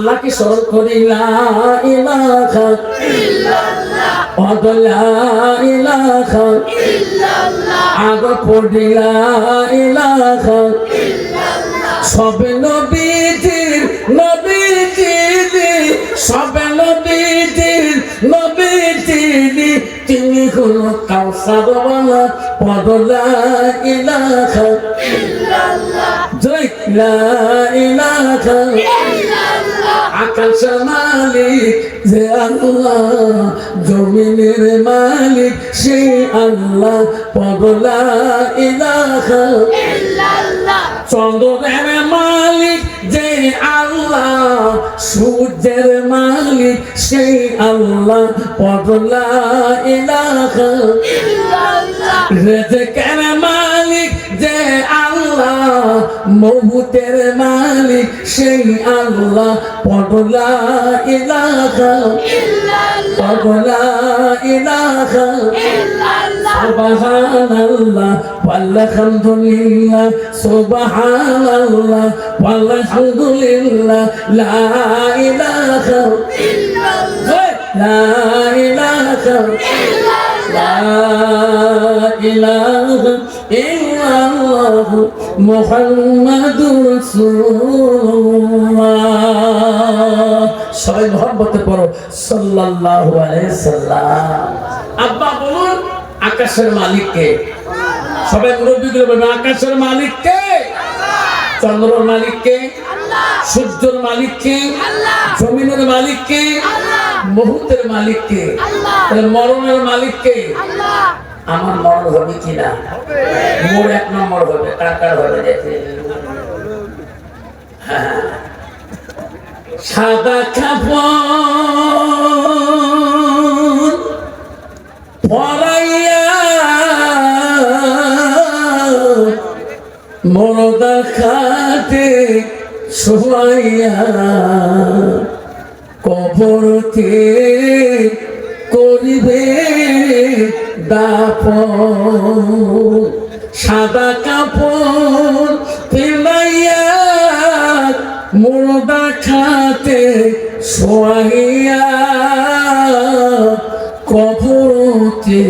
আল্লাহকে স্মরণ করি লা ইলাহা ইল্লাল্লাহ লা ইলাহা ইল্লাল্লাহ আগে পড়ি লা ইলাহা ইল্লাল্লাহ সব নবীজির সব নবীজির তিনি হলো কাউসারওয়ালা পড়ো লা ইলাহা ইল্লাল্লাহ জয় লা ইলাহা ইল্লাল্লাহ আকাশের মালিক যে আল্লাহ জমিনের মালিক সেই আল্লাহ পড়ো লা ইলাহা ইল্লাল্লাহ চন্দ্রের মালিক যে আল্লাহ সূর্যের মালিক সেই আল্লাহ পড়ো লা ইলাহা ইল্লাল্লাহ রিজকের মালিক যে আল্লাহ মৌতের মালিক সেই আল্লাহ পড়ো লা ইলাহা ইল্লাল্লাহ পড়ো লা ইলাহা ইল্লাল্লাহ সুবহানাল্লাহ ওয়ালহামদুলিল্লাহ সুবহানাল্লাহ ওয়ালহামদুলিল্লাহ লা ইলাহা ইল্লাল্লাহ লা ইলাহা ইল্লাল্লাহ লা ইলাহা ইল্লাল্লাহ মুহাম্মাদুর রাসূলুল্লাহ সবাই মহব্বতে পড়ো সাল্লাল্লাহু আলাইহি সাল্লাম আব্বা বলুন আকাশের মালিক কে সবাই মুরব্বিগুলো বলবেন আকাশের মালিক কে চন্দ্রের মালিক কে সূর্যের মালিক কে জমিনের মালিক কে মুহূর্তের মালিক কে মরণের মালিক কে আমার মরণ হবে কিনা মোর এক নম্বর হবে কার হবে দেখে সাদা কাপড় পরাইয়া মরদা খাটে শোয়াইয়া কবরতে করিবে দাফন সাদা কাপড় পেলাইয়া মরদা খাটে শোয়াইয়া কবরতে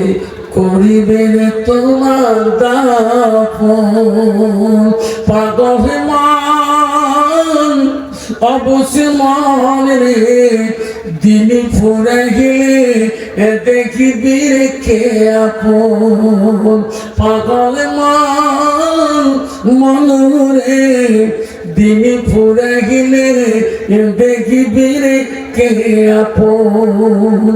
করিবেন তোমার দাফন পাগল মান অবশ্যই মন রে দিন ফুরে গেলে দেখিবি কে আপন পাগল মন রে দিন ফুরে গেলে দেখিবি কে আপন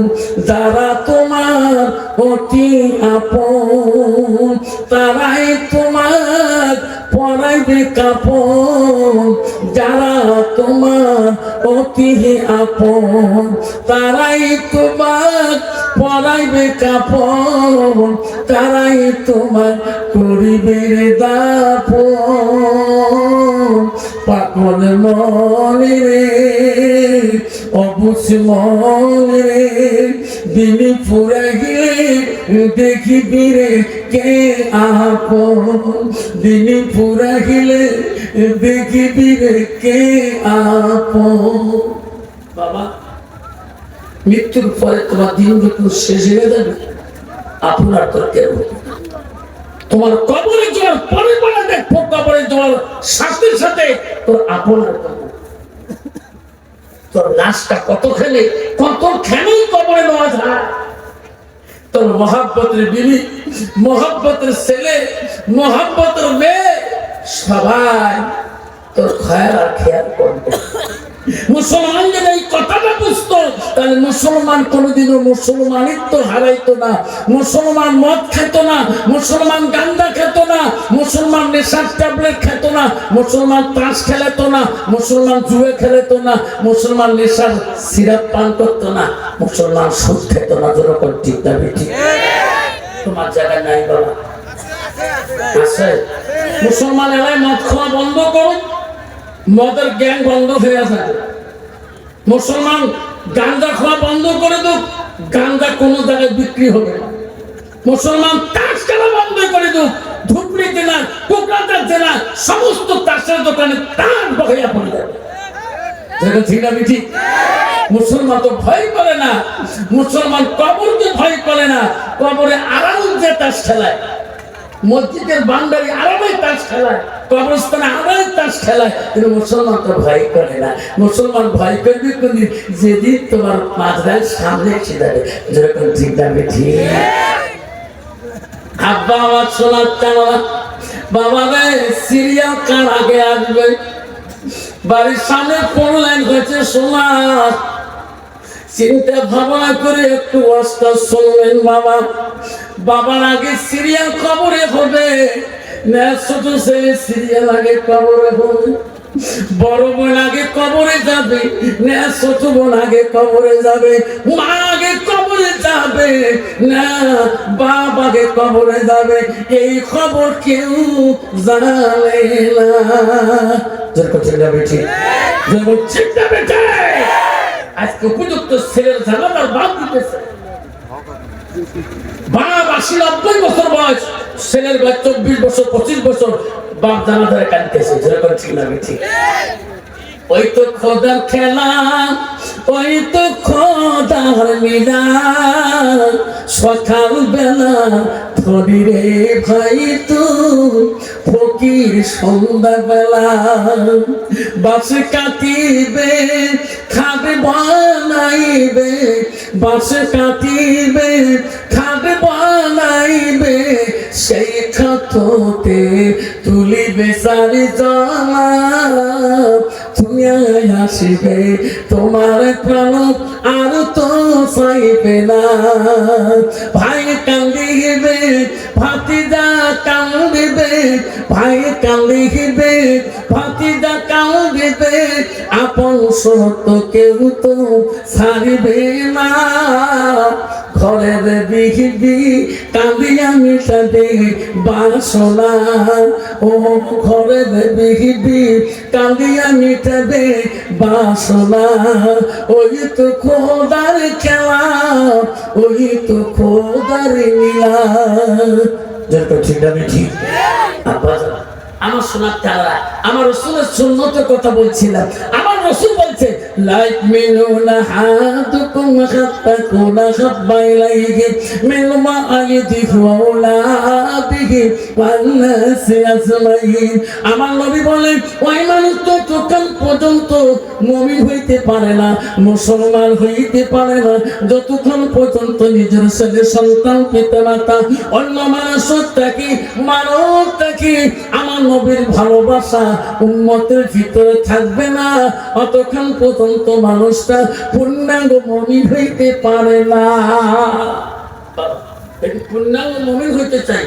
যারা তোমার অতি আপন তারাই তোমার পরাইবে কাপন যারা তোমার অতি আপন তারাই তোমার পরাইবে কাপন তারাই তোমার করিবে দাফন পাগল মনে রে অবুঝ মনে রে দিন ফুরে গেলে দেখিবি রে কে আপন দিন ফুরে গেলে দেখিবি রে কে আপন বাবা মৃত্যুর পরে তোমার দিন যখন শেষ হয়ে যাবে আপনার তো কেউ তোমার কবরে যাওয়ার পরে বলে দেখবো কবরে যাওয়ার সাথে সাথে তোর আপনার তোর লাশটা কতখানি কবরে নেওয়া যায় তোর মহাব্বতের বিবি মহাব্বতের ছেলে মহাব্বতের মেয়ে সবাই তোর খেয়াল করবে মুসলমান যদি এই কথাটা বুঝতো তাহলে মুসলমান কোনোদিনও মুসলমানিত্ব হারাইতো না মুসলমান মদ খেত না মুসলমান গান্দা খেত না মুসলমান নেশার ট্যাবলেট খেত না মুসলমান তাস খেলাতো না মুসলমান জুয়ে খেলাতো না মুসলমান নেশার সিরাপ পান করতো না মুসলমান সুদ খেত না যেরকম ঠিক না বেঠিক তোমার জায়গায় নাই বাবা আছে মুসলমান এলাকায় মদ খাওয়া বন্ধ করো মদের গ্যাং বন্ধ হয়ে যায় মুসলমান গাঁজা খাওয়া বন্ধ করে দাও গাঁজা কোনো জায়গায় বিক্রি হবে না মুসলমান তাস খেলা বন্ধ করে দাও ধুবড়ি জেলা কোকরাঝার জেলা সমস্ত তাসের দোকানে তাস বহিয়া পড়ে যাবে যেটা ঠিক না ঠিক? মুসলমান তো ভয় করে না, মুসলমান কবরকে ভয় করে না, কবরে আরাম যে তাস খেলায়, মসজিদের বান্দারি আরামে তাস খেলায়, কবরস্থানে আরামে তাস খেলায়, কিন্তু মুসলমান তো ভয় করে না। মুসলমান ভয় করবে কোনদিন? যেদিন তোমার মাঝরার সামনে এসে যাবে। যেরকম ঠিক না ঠিক? আব্বা আমার শোনার চাওয়া, বাবা রে সিরিয়াল কার আগে আসবে? বাড়ির সামনে কোন লাইন হয়েছে শোনা, চিন্তা ভাবনা করে একটু অস্তা শুনলেন বাবা। বাবার আগে সিরিয়াল কবরে হবে না, ছোট ছেলে সিরিয়াল আগে কবরে হবে, বড় বোন আগে কবরে যাবে না, ছোট বোন আগে কবরে যাবে, মা আগে কবরে যাবে না, বাপ আগে কবরে যাবে, এই খবর কেউ জানে না। আজকে উপযুক্ত ছেলের জানাবার বাদ দিতেছে। বাপ ৮০-৯০ বছর বয়স, ছেলের বয়স ২৪ বছর ২৫ বছর, বাপ জানা ধরে কাঁদতেছে। যেরকম ঠিক না ঠিক? ওই তো খোদার খেলা, ওই তো খোদার মিলা, সকাল বেলা ধরি রে ভাই তো ফকির সন্ধ্যা বেলা, বাস কাটিবে খাবে বানাইবে, বাস কাটিবে খাবে বানাইবে, সেই খাততে তুলিবে সারি জানা, তুমি আসিবে তোমার প্রাণ আর তো চাইবে না, ভাই কান্দিবে ভাতিজা কান্দিবে, ভাই কান্দিবে ভাতিজা কান্দিবে, আপন সত্য কেউ তো ছাড়িবে না, ঘরের বিহিবি কান্দিয়া মিটাবে বাসনা, ও ঘরের বিহিবি কান্দিয়া মিটাবে বাসনা, ওই তো খোদার খেলা, ওই তো খোদার লীলা। যেটা ঠিক আমি ঠিক। আমার শোনার তারা, আমার রসুলের সুন্নতের কথা বলছিলাম। আমার রসুল বলছে লাইক মিনুনা হাদুকুম হাত্তাকুনা হাব্বাইলাইহি মিলমা আইদিহি ওয়া উলাবিহি ওয়ান নাসি আজমাইন। আমার নবী বলেন ওই মানুষ তো তখন পর্যন্ত মুমিন হইতে পারে না, মুসলমান হইতে পারে না, যতক্ষণ পর্যন্ত নিজের ছেলে সন্তান পিতামাতা অন্য মানুষটাকে মানবটাকে আমার নবীর ভালোবাসা উম্মতের ভিতরে থাকবে না, অতক্ষণ পর্যন্ত মানুষটা পূর্ণাঙ্গ মুমিন হইতে পারে না। পূর্ণাঙ্গ মুমিন হইতে চাই,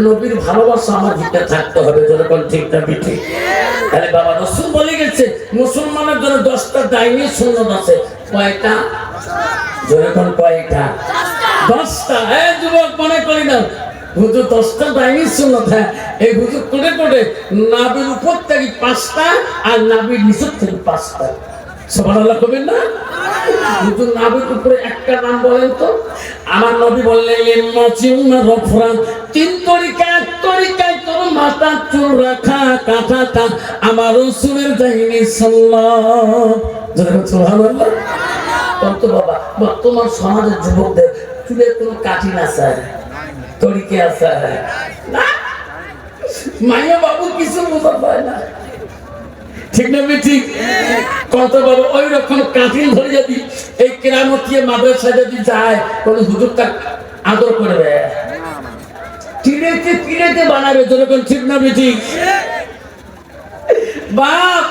নবীর ভালোবাসা আমার ভিতরে থাকতে হবে। যখন ঠিক না ঠিক? তাহলে বাবা রাসূল বলে গেছে মুসলমানের জন্য 10টা দাইনি সুন্নাত আছে। কয়টা? যখন কয়টা? 10টা। হ্যাঁ যুবক মনে করি না হুজুর 10টা দাইনি সুন্নাত। হ্যাঁ এই হুজুর কোটে কোটে নাভির উপর থেকে 5টা আর নাভির নিচের থেকে 5টা। সুবহানাল্লাহ কবেন না? হুজুর নাভির উপরে একটা নাম বলেন তো। আমার নবী বললেন তিন তরিকা, এক তরিকায় তোর মাথা চুল রাখা কাটাটা আমার রাসূলের দাইনি সাল্লাল্লাহু। সুবহানাল্লাহ। কত বাবা বর্তমান সমাজের যুবকদের চুলে কোনো কাটি না স্যার, তরিকে আছে না, মাইয়া বাবু কিছু বোঝা পায় না। ঠিক না ঠিক? কত বাবা ওই রকম কাঠিন ধরে যদি এই কেরামতিয়ে মাদ্রাসা যদি যায় কোন হুজুরটা আদর করবে, কিনেতে কিনেতে বানাবে। যখন ঠিক না ঠিক? বাপ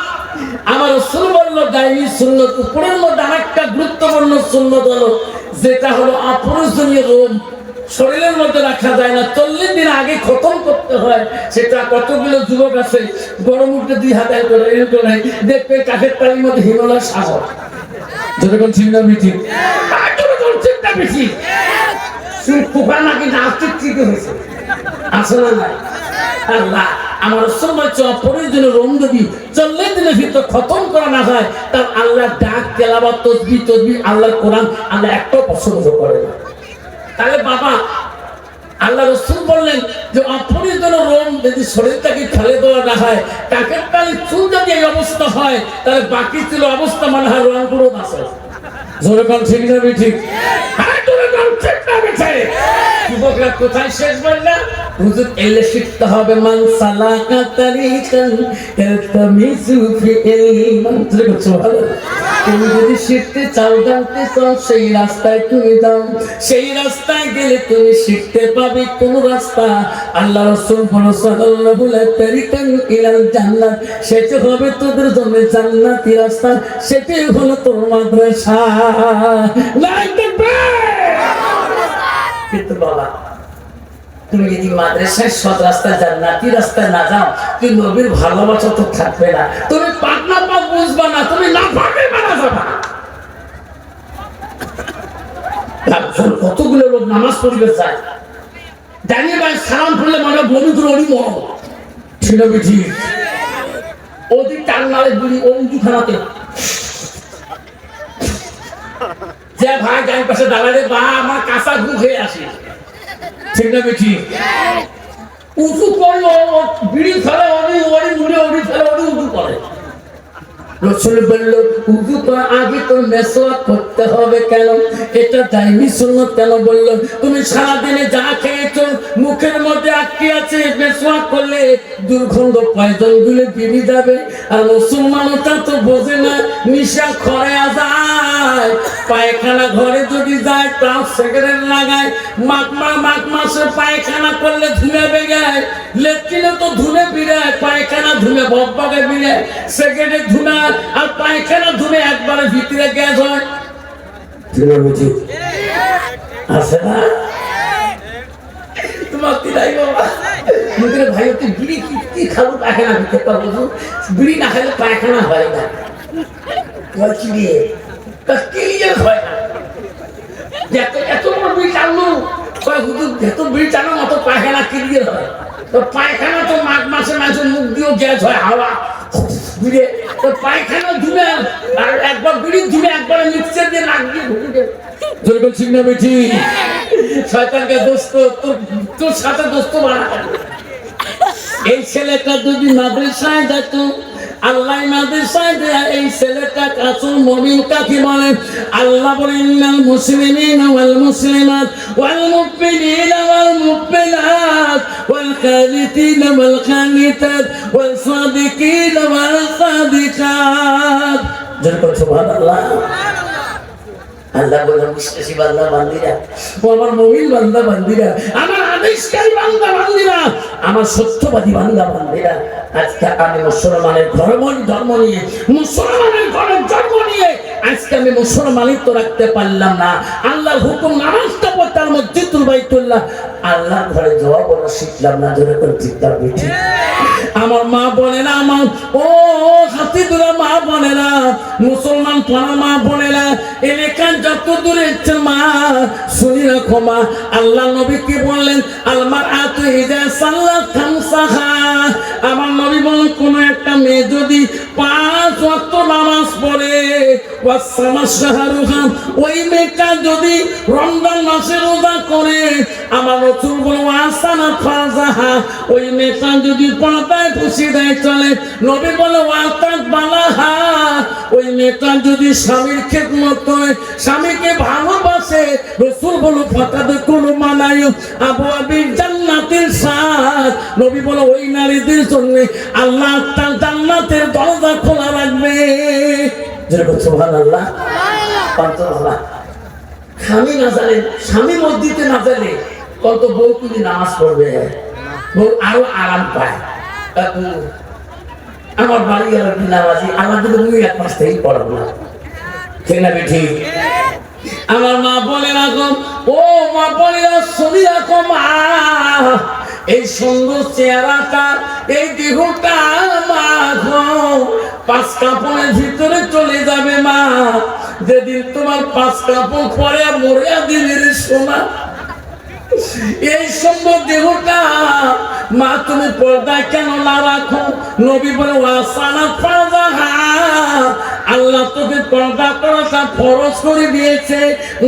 আমার রাসূল বলল দাইনি সুন্নাত উপরের মধ্যে আরেকটা গুরুত্বপূর্ণ সুন্নাত হলো যেটা হলো অপ্রয়োজনীয় রোম শরীরের মধ্যে রাখা যায় না, 40 দিন আগে খতম করতে হয়। সেটা কতগুলো যুবক আছে গরম উঠে 2 হাতে করে এরকম দেখবে কাঠের তালির মধ্যে হিমালয় সাগর। যখন ঠিক না ঠিক? ঠিক না বেশি পোকা নাকি নাচতে ঠিক হয়েছে আসে না নাই? আল্লাহ আমার রাসূল বলছে অপ্রয়োজনীয় রোম যদি 40 দিনের ভিতর খতম করা না হয় তার আল্লাহ ডাক তেলাওয়াত তাসবিহ আল্লাহর কোরআন আল্লাহ একটাও পছন্দ করে না। তাহলে বাবা আল্লাহ রাসূল বললেন যে আপনি যেন রোম যদি শরীরটাকে ফেলে দেওয়া না হয়, কাকের তালি চুল যদি এই অবস্থা হয়, তাহলে বাকি ছিল অবস্থা মানে হয় রং পুরো আছে। জোরে কাল ঠিক না ঠিক? হ্যাঁ জোরে কাল ঠিক না বেচারে। যুবকরা কোথায় শেষ বললা? হুজুর এলে শিখতে হবে মান সালাকা তারিকান ইলতামিসু ফিল মন্ত্র সুবহানাল্লাহ। তুমি যদি শিখতে চাও, জানতে চাও, সেই রাস্তায় তুমি যাও, সেই রাস্তায় গেলে তুমি শিখতে পাবে কোন রাস্তা। আল্লাহ রাসূল সাল্লাল্লাহু আলাইহি তারিকান ইলাল জান্নাত, সেটা হবে তোদের জন্য জান্নাতি রাস্তা, সেটাই হলো তোর মাদ্রাসা। কিন্তু বাবা তুমি যদি মাদ্রাসায় সৎ রাস্তায় জান্নাতি রাস্তায় না যাও, তুই নবীর ভালোবাসা তো থাকবে না, তুমি পাটনা পাক বুঝবা না, তুমি না পাবে মারা যাবা। কতগুলো লোক নামাজ পড়বে যায়, জানিয়ে ভাই সালাম করলে মানে বমি করে ওরই মরম ছিল বেঠি ওদিক টাঙ্গালে বুড়ি ও উঁচু খানাতে যে ভাই ডান পাশে দাঁড়ালে বা আমার কাঁচা ঘু খেয়ে আসি, ঠিক না বেঠি? উঁচু করলো বিড়ি ফেলে অনেক ওরি মুড়ে ওরি ফেলে অনেক উঁচু করে। রাসূল বলল উযু তো আগে তো মেসওয়াক করতে হবে কেন? এটা দাইমি সুন্নাত কেন বলল? তুমি সারা দিনে যা খেয়েছো মুখের মধ্যে আটকে আছে, মেসওয়াক করলে দুর্গন্ধ পয়জন গুলো বেরিয়ে যাবে। আর মুসলমানটা তো বোঝে না, নিশা খরে যায়, পায়খানা ঘরে যদি যায় তাও সিগারেট লাগায়, মাঘ মাসে পায়খানা করলে ধুনে বেগায়, লেট্রিনে তো ধুনে বিড়ায়, পায়খানা ধুনে বকবকে বিড়ায়, সিগারেটে ধুনা আর পায়খানা ধুনে একবারে ভিতরে গ্যাস হয়। আছে না তোমার দিলাই বাবা মুখের ভাই তুই বিড়ি কি খাবো পায়খানা দিতে পারবো, বিড়ি না খেলে পায়খানা হয় না, কি দিয়ে হয় না। এত বড় বিড়ি টানলো, এত বিড়ি টানো অত পায়খানা ক্লিয়ার হয়। তো পায়খানা তো মাঘ মাসে মাঝে মুখ দিয়েও গ্যাস হয়, হাওয়া বিড়ে তো পায়খানা ধুলে আর একবার বিড়ি ধুলে একবার মিক্সার দিয়ে নাক দিয়ে ঢুকে দেয়। যেরকম ঠিক না বেঠি? শয়তানকে দোস্ত তোর সাথে দোস্ত বানা। এই ছেলেটা যদি মাদ্রাসায় যেত, আল্লাহ মাদ্রাসায় দেয়া এই ছেলেটা কাসুল মুমিন কাকে বলে? আল্লাহ বলেন ইন্নাল মুসলিমিনা ওয়াল মুসলিমাত ওয়াল মুমিনিনা ওয়াল মুমিনাত ওয়াল কানিতিনা ওয়াল কানিতাত ওয়াল সাদিকিনা ওয়াল সাদিকাত। যেরকম সুবহানাল্লাহ। আল্লাহ বলেন বিশ্বাসী বান্দা বান্দিরা, ও আমার মুমিন বান্দা বান্দিরা, আমার আদেশকারী বান্দা বান্দিরা, আমার সত্যবাদী বান্দা বান্দিরা, আজকে আমি মুসলমানের ধর্ম নিয়ে, মুসলমানের ঘরের জন্ম নিয়ে আজকে আমি মুসলমানিত্ব রাখতে পারলাম না। আল্লাহর হুকুম নামাজটা পড়তে মসজিদুল বাইতুল্লাহ আল্লাহর ঘরে যাওয়া বলা শিখলাম না। জোরে করে চিৎকার দিচ্ছি। আমার মা বলে না, আমার ও হাতিদুরা মা বলে না, মুসলমান পাড়া মা বলে না, এলাকার যত দূরে মা শুনি রাখো মা। আল্লাহ নবী কি বললেন? আলমার আতু ইদা সাল্লাত খামসাহা, আমার নবী বলেন কোন একটা মেয়ে যদি 5 ওয়াক্ত নামাজ পড়ে, ওয়াসামা শাহরুহা, ওই মেয়েটা যদি রমজান মাসে রোজা করে, আমার রাসূল বলেন ওয়াসানা ফাজাহা, ওই মেয়েটা যদি পর্দায় পুষি দেয় চলে, নবী বলে ওয়াতাত বালাহা, ওই মেয়েটা যদি স্বামীর খেদমত করে, স্বামীকে ভালোবাসে, রাসূল বলে ফাকাদ কুল মানায় আবু আবির জান্নাতের সাথ, নবী বলে ওই নারীদের জন্য আল্লাহ তার জান্নাতের দরজা খোলা রাখবে। যেরকম সুবহানাল্লাহ। সুবহানাল্লাহ। স্বামী না জানে, স্বামী মসজিদে না জানে, কত বউ তুলি নামাজ পড়বে, বউ আরো আরাম পায়। আমার বাড়ি গেল নামাজি, আমার কিন্তু মুই 1 মাস থেকেই পড়াবো না, ঠিক না ঠিক? আমার মা বলে রাখো, ও মা বলে শুনি রাখো মা, এই সুন্দর চেহারাটা, এই দেহটা মা গো 5 কাপড়ের ভিতরে চলে যাবে মা। যেদিন তোমার 5 কাপড় পরে মরিয়া দিবি রে সোনা, এই সুন্দর দেহটা মা তুমি পর্দায় কেন না রাখো? নবী বলে ওয়াসানা ফাজাহা, আল্লাহ তোকে পর্দা করাটা ফরজ করে দিয়েছে,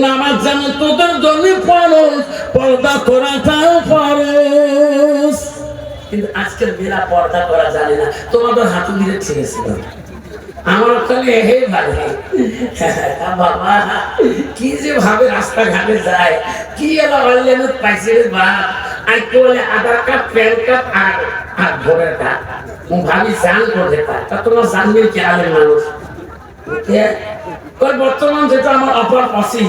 নামাজ যেন তোদের জন্য ফরজ, পর্দা করাটাও ফরজ। কিন্তু আজকের মেয়েরা পর্দা করা জানে না, তোমাদের হাতে দিয়ে ছেড়েছিল। আমার ওখানে হে ভাই বাবা কি যে ভাবে রাস্তাঘাটে যায়, কি এলা অনলাইনে পাইছে রে বা আইতে বলে আধার কার্ড, প্যান কার্ড আর ভোটার কার্ড, ভাবি জান করতে পারে। তা তোমার জানবেন কি আলের মানুষ বর্তমান যেটা আমার অপর অসিল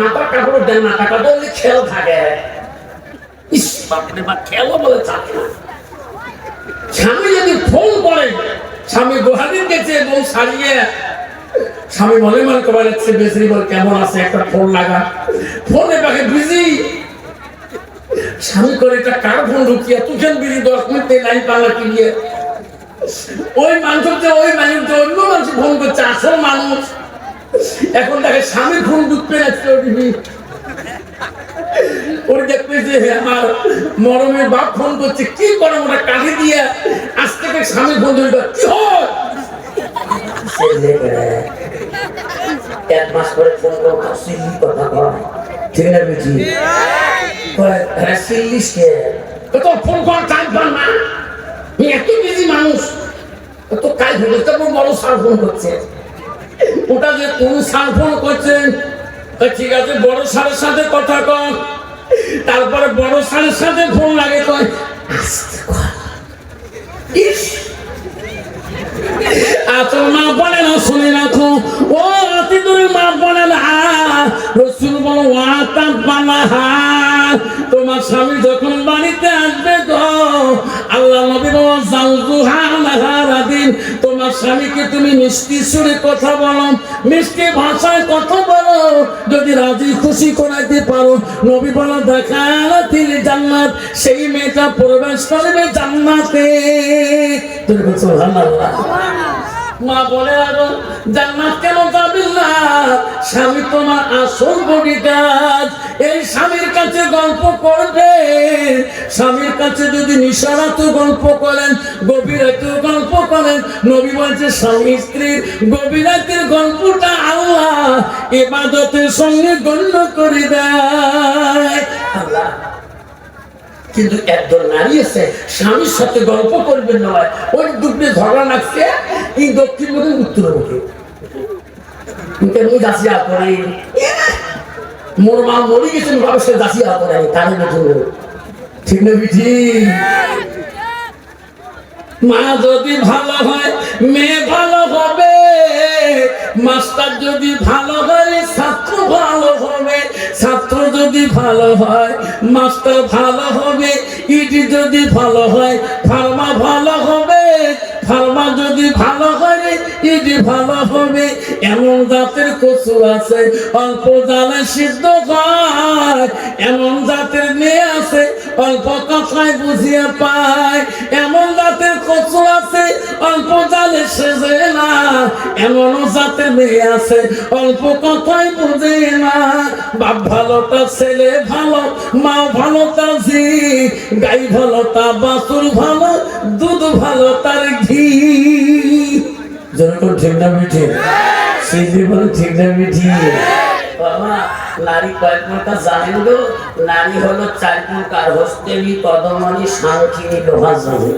মাথার কাপড় দেন, মাথা কাপড় খেয়াল থাকে। ইস বাপরে বা খেয়ালও বলে থাকে না। স্বামী যদি ফোন করে, স্বামী গোহালির গেছে বউ সারিয়ে, স্বামী মনে মনে কবা যাচ্ছে বেশি বল কেমন আছে, একটা ফোন লাগা, ফোনে পাখে বিজি। স্বামী করে এটা কার ফোন ঢুকিয়ে তুকেন বিজি 10 মিনিট লাইন পালা কিনিয়ে ওই মানুষকে অন্য মানুষ ফোন করছে, আসল মানুষ। এখন দেখে স্বামী ফোন ঢুকতে যাচ্ছে, ওর দেখবে যে আমার মরমের বাপ ফোন করছে, কি করে ওরা কাঁধে দিয়ে আজ থেকে স্বামী ফোন ধরে কি হয় 1 মাস পরে ফোন কথা কয়, ঠিক না বেশি ফোন করার টাইম পান না, এত বিজি মানুষ। তো কাজ হলে তো বড় সার ফোন করছে, ওটা যে কোন সার ফোন করছেন, ঠিক আছে বড় সারের সাথে কথা কন, তারপরে বড় সারের সাথে ফোন লাগে কয় আসল মা বলে না, শুনে রাখো ও অতি দূরের মা বলে না, রসুল বলো তোমার স্বামী যখন বাড়িতে আসবে তো আল্লাহ নবী বলেন তোমার স্বামীকে তুমি মিষ্টি সুরে কথা বলো, মিষ্টি ভাষায় কথা বলো, যদি রাজি খুশি করাইতে পারো নবী বলো দেখালাতিল জান্নাত, সেই মেয়েটা প্রবেশ করবে জান্নাতে। তুমি বলছো সুবহানাল্লাহ। মা বলে আরো জান্নাত কেন যাবেন না, স্বামী তোমার আসল বডিগার্ড। এই স্বামীর কাছে গল্প করবে, স্বামীর কাছে যদি নিশারাতে গল্প করেন, গভীরাতে গল্প করেন, নবী বলছে স্বামী স্ত্রীর গভীরাতের গল্পটা আল্লাহ ইবাদতের সঙ্গে গণ্য করে দেয় আল্লাহ। কিন্তু একদল নারী আছে স্বামীর সাথে গল্প করবেন নয়, ওই দুপুরে ঝগড়া লাগছে এই দক্ষিণ মুখে উত্তর মুখে দাসিয়া করে, মোর মা মরে গেছেন সে দাসিয়া করে তাদের মতো, ঠিক না বিঠি? মা যদি ভালো হয় মেয়ে ভালো হবে, মাস্টার যদি ভালো হয় ছাত্র ভালো হবে, ছাত্র যদি ভালো হয় মাস্টার ভালো হবে, ইটি যদি ভালো হয় ফার্মা ভালো হবে, ফার্মা যদি ভালো হয় ইটি ভালো হবে। এমন জাতের কচু আছে অল্প জালে সিদ্ধ হয়, এমন জাতের মেয়ে আছে অল্প কথায় বুঝিয়ে পায়, এমন জাতের কচু আছে অল্প জালে সেজে না, এমন জাতের মেয়ে আছে অল্প কথাই বুঝে না। বাপ ভালো তার ছেলে ভালো, মা ভালো তার ঝি, গাই ভালো তা বাছুর ভালো, দুধ ভালো তার ঘি। যেরকম ঠিক না মিঠি, সিদ্ধি বলে ঠিক না মিঠি। বাবা নারী কয়েক প্রকার জানেন গো, নারী হলো 4 প্রকার, হস্তেলি, কদমণি, সাংখিনী, লোহাজনী।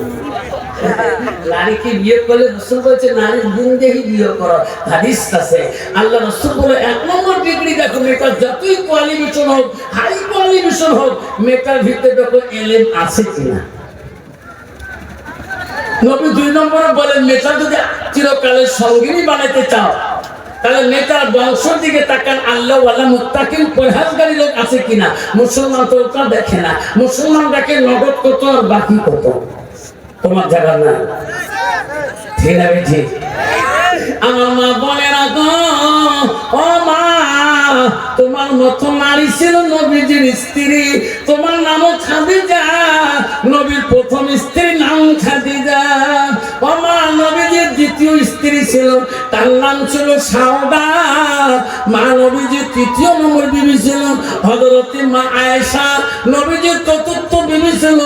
নারীকে বিয়ে করলে রাসূল বলেছে নারীর গুণ দেখে বিয়ে করো, হাদিস আছে। আল্লাহ রাসূল বলে 1 নম্বর ডিগ্রি দেখো, মেয়েটার যতই কোয়ালিফিকেশন হোক, হাই কোয়ালিফিকেশন হোক, মেয়েটার ভিতরে দেখো এলেম আছে কিনা। নবী 2 নম্বরে বলেন মেয়েটা যদি চিরকালের সঙ্গিনী বানাইতে চাও তাহলে মেয়েটার বংশের দিকে তাকান, আল্লাহ ওয়ালা মুত্তাকিন পরহেজগারী লোক আছে কিনা। মুসলমান তো ওটা দেখে না, মুসলমান দেখে নগদ কত আর বাকি কত, তোমার জায়গা না, ঠিক না ঠিক? আমার মা বলে না গো, ও মা তোমার মতো নারী ছিল নবীজির স্ত্রী, তোমার নামও খাদিজা, নবীর প্রথম স্ত্রীর নাম খাদিজা। ও মা নবীজির দ্বিতীয় স্ত্রী ছিল, তার নাম ছিল সাওদা। মা নবীজির 3য় নম্বর বিবি ছিল হযরত মা আয়েশা, নবীজির 4র্থ বিবি ছিল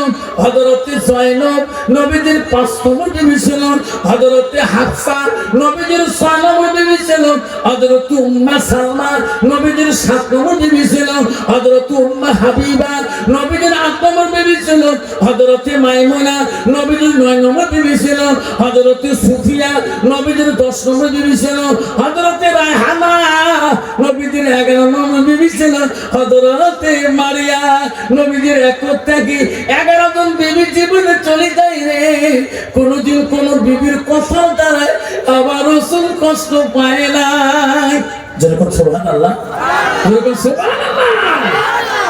হযরতে জয়নব নবীদের 5 নম্বর বিবি ছিল, হযরতে হাফসা নবীদের 6 নম্বর বিবি ছিল, হযরতে উম্মে সালমা নবীদের 7 নম্বর বিবি ছিল, হযরতে উম্মে হাবিবা নবীদের 8 নম্বর বিবি ছিল, হযরতে মাইমুনা নবীদের 9 নম্বর বিবি ছিল, হযরতে সুফিয়া নবীদের 10 নম্বর বিবি ছিল, হযরতে রায়হানা নবীদের 11 নম্বর বিবি ছিল, হযরতে মারিয়া নবীদের 1 থেকে 11 জন বিবি জীবনে চলে যায় রে। কোনদিন কোন বিবির কথা দ্বারায় আবার রাসূল কষ্ট পায় না। যেরকম সুবহানাল্লাহ, যেরকম সুবহানাল্লাহ।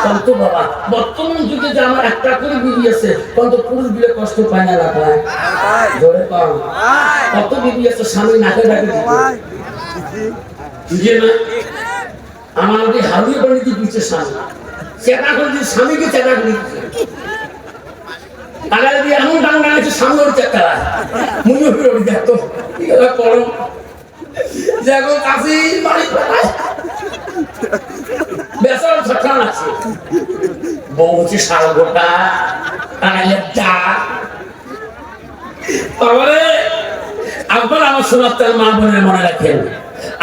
কত বাবা বর্তমান যুগে যে আমার একটা করে বিবি আছে, কত পুরুষ বিলে কষ্ট পায় না পায়? জোরে কম। কত বিবি আছে স্বামী নাকে ডাকে দিচ্ছে না, আমার ওই হাবিয়ে বাড়িতে দিচ্ছে স্বামী চেটা করে দিচ্ছে, স্বামীকে চেটা করে দিচ্ছে। আগালে দিয়ে এমন ডান ডাঙাচ্ছে সামনে ওর চেষ্টা মনে হয়ে ওর দেখতো করো দেখো কাশি বাড়ি বেসার ছটকান আছে বউ হচ্ছে সারা গোটা টানাইলে যা তারপরে আপনার আমার সোনার মা বোনের মনে রাখেন,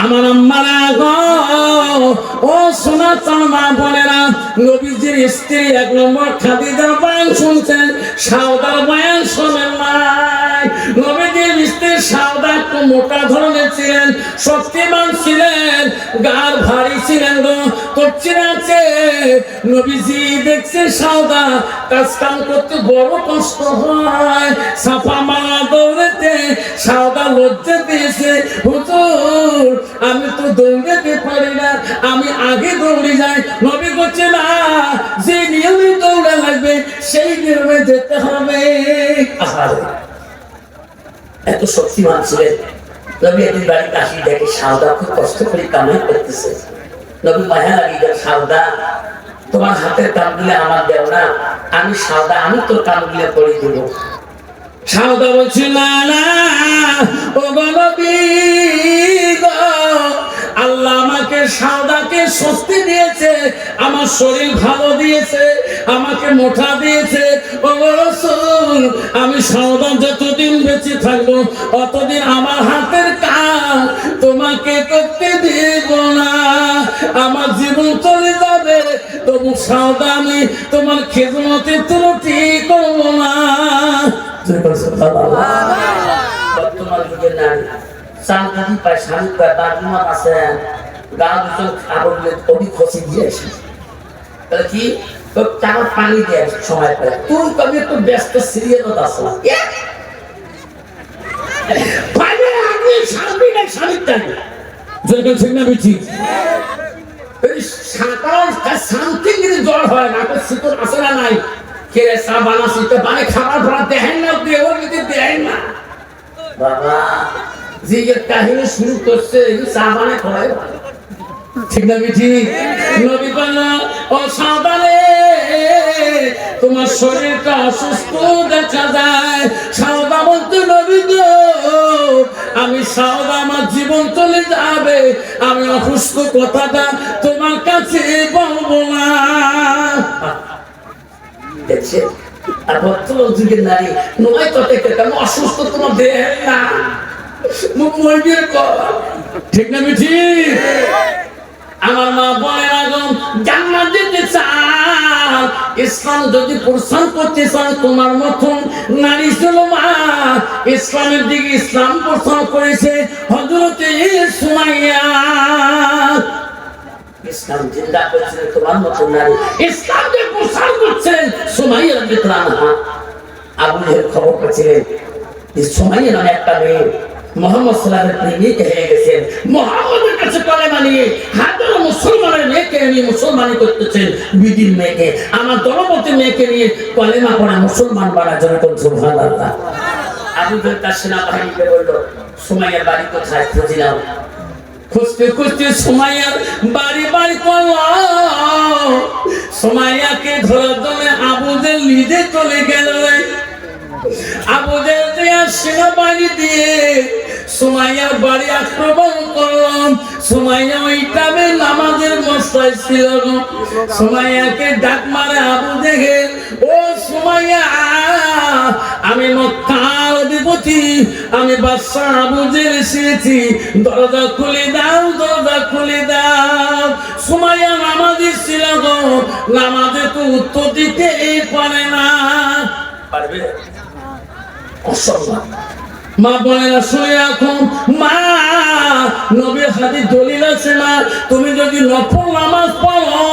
আমার আম্মারা গো ও সোনার মা বোনেরা, নবীজির স্ত্রী 1 নম্বর খাদিজার বয়ান শুনছেন, সাউদার বয়ান শোনেন নাই। নবীজির স্ত্রী সাউদা একটু মোটা ধরনের ছিলেন, শক্তিমান ছিলেন, গার ভারী ছিলেন গো। করছেন আছে নবীজি দেখছে সাউদা কাজ কাম করতে বড় কষ্ট হয়, সাফা মারা দৌড়েতে সাউদা লজ্জা দিয়েছে, হুজুর আমি তো দৌড়াতে পারি না, আমি আগে দৌড়ে যাই। নবী বলছে না, যে নিয়মে দৌড়া লাগবে সেই নিয়মে যেতে হবে। এত শক্তিমান ছিলেন নবী। একদিন বাড়িতে আসি দেখে সাউদা খুব কষ্ট করে কামাই করতেছে। নবী মায়া লাগিয়ে, সাউদা তোমার হাতের কামগুলো আমার দেও না, আমি সাউদা আমি তোর কামগুলো করে দেবো। সাউদা বলছে না না ও নবী গো, আল্লাহ আমাকে সাউদাকে স্বস্তি দিয়েছে, আমার শরীর ভালো দিয়েছে, আমাকে মোটা দিয়েছে। ও রাসূল আমি সাউদা যতদিন বেঁচে থাকবো অতদিন আমার হাতের কাজ তোমাকে করতে দেব না, আমার জীবন চলে যাবে, তবু সাউদা আমি তোমার খেদমতে ত্রুটি করবো না। বর্তমান যুগের নারী চাকরি পায়, স্বামী পায়, বাড়িমান আছে, গা দুজন খাবারগুলো অধিক খসি দিয়েছে, তাহলে কি টাকা পানি দিয়ে সময় পায়। তুই কবি একটু ব্যস্ত সিরিয়াল আছে স্বামী নাই স্বামীর টাইম ঠিক না বেশি শান্তি জ্বর হয় না, শীতল আসে না নাই কে চা বানাচ্ছি তো বানে খাবার ভরা দেখেন না, ওর ভিতরে দেখেন না বাবা যে কাহিনী শুরু করছে চা বানে খাওয়াই ঠিক না বেশি। নবী বললো ও সাবানে তোমার শরীরটা অসুস্থ দেখা যায়। সাউদা বলতে নবী গো আমি সাউদা আমার জীবন চলে যাবে, আমি অসুস্থ কথাটা তোমার কাছে বলবো না। দেখছে আর বর্তমান যুগের নারী নয় কথা কেন অসুস্থ তোমার দেহ না মরবির ঠিক না বেশি। আমার মা বলে আগম জান্নাত যেতে চান, ইসলাম যদি প্রচার করতে চান তোমার মতন নারী ছিল মা। ইসলামের দিকে ইসলাম প্রচার করেছে হযরতে সুমাইয়া, ইসলাম জিন্দা করেছে তোমার মতন নারী। ইসলাম যে প্রচার করছেন সুমাইয়া রাদিয়াল্লাহু আনহা। আবু জাহেল খবর পেয়েছিলেন যে সুমাইয়া নামে একটা মেয়ে মুহাম্মদ সাল্লাল্লাহু আলাইহি ওয়াসাল্লাম প্রেমিক হয়ে গেছেন। মুহাম্মদের কাছে কলেমা নিয়ে হাজারো মুসলমানের মেয়েকে নিয়ে মুসলমানি করতেছেন, বিদির মেয়েকে আমার দলপতি মেয়েকে নিয়ে কলেমা পড়া মুসলমান বানার জন্য কোন সুবহানাল্লাহ। আবু জাহেল তার সেনাবাহিনীকে বলল সুমাইয়ার বাড়ি কোথায় খুঁজে নাও। খুঁজতে খুঁজতে সুমাইয়ার বাড়ি বাড়ি করলাম, সুমাইয়াকে ধরার জন্য আবু জাহেল নিজে চলে গেল। আবু জাহেল সেনাবাহিনী দিয়ে সুমাইয়ার বাড়ি আক্রমণ করলাম। সুমাইয়া ওই টাইমে নামাজের মশলায় ছিল। সুমাইয়াকে ডাক মারে আবু জাহেল, ও সুমাইয়া আমি মক্কার অধিপতি, আমি বাদশাহ আবু জেহেল এসেছি, দরজা খুলে দাও, দরজা খুলে দাও। সুমাইয়া নামাজি ছিল গো, নামাজে তো উত্তর দিতে পারে না। পারবে? অসম্ভব। মা বোনেরা শুনে রাখো, মা নবীর হাদিস দলিল আছে মা, তুমি যদি নফল নামাজ পড়ো,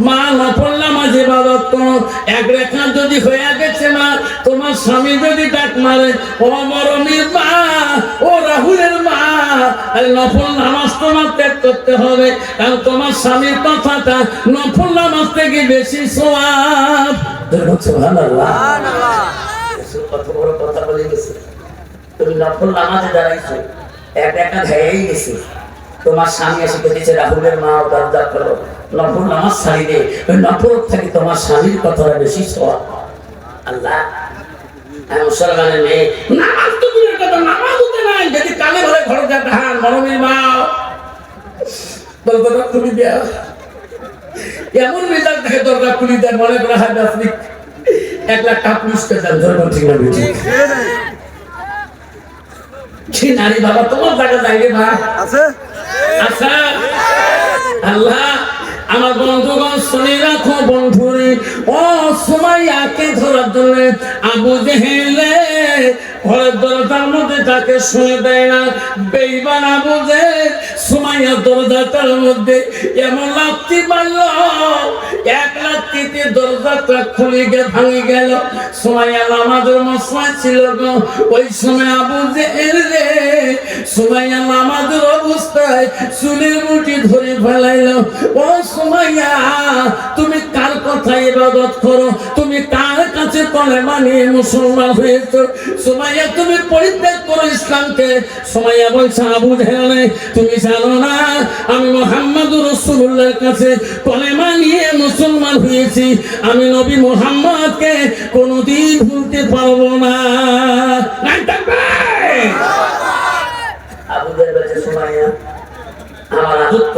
মা নফল নামাজ ইবাদত করো, এক রাকাত যদি হয়ে গেছে মা, তোমার স্বামী যদি ডাক মারে, ও মরমির মা, ও রাহুলের মা, আর নফল নামাজ তোমার ত্যাগ করতে হবে, কারণ তোমার স্বামীর কথাটা নফল নামাজ থেকে বেশি সওয়াব। সুবহানাল্লাহ, কত বড় কথা বলে গেছে। তুমি নফল নামাজে দাঁড়াইছো, এক রাকাত হয়েই গেছে, তোমার স্বামী এসে বলেছে রাহুলের মা দরজা করো, নফল নামাজ ছাড়ি দে, ওই নফল থেকে তোমার স্বামীর কথাটা বেশি সওয়াব। আল্লাহ, আমি মুসলমানের মেয়ে, নামাজ তো দূরের কথা, নামাজ হতে নাই, যদি কালে ভরে ঘর যাতে হান মরমের মা দরজা খুলি দেয়া, এমন মেজাজ দেখে দরজা খুলি দেয়, মনে করা হয় আপনি 1 লাখ টাকা পুরস্কার দেন, ধর্ম ঠিক না বুঝি নারী বাবা তোমার জায়গা যাইবে মা আছে আচ্ছা। আল্লাহ, আমার বন্ধুগণ শুনে রাখো বন্ধুরে, ও সুমাইয়াকে ধরার জন্য আবু জেহেল ঘরের দরজার মধ্যে তাকে শুনে দেয় না। বেঈমান আবু জেহেল সুমাইয়ার দরজাটার মধ্যে এমন লাথি মারলো, এক লাথিতে দরজাটা খুলে গিয়ে ভাঙে গেল। সুমাইয়া নামাজের মশলায় ছিল গো, ওই সময় আবু জেহেল রে সুমাইয়া নামাজের অবস্থায় চুলের মুঠি ধরে ফেলাইলো। ও সুমাইয়া, তুমি কার কথা ইবাদত করো? তুমি কার কাছে কলেমা নিয়ে মুসলমান হয়েছো? সুমাইয়া, তুমি পরিত্যাগ করো ইসলামকে। সুমাইয়া বলছে, আবু জেহেল তুমি জানো না আমি মুহাম্মদুর রাসূলুল্লাহর কাছে কলেমা নিয়ে মুসলমান হয়েছি, আমি নবী মুহাম্মদকে কোনোদিন ভুলতে পারবো না। আবু জেহেল বলছে, সুমাইয়া আমার রাজত্ব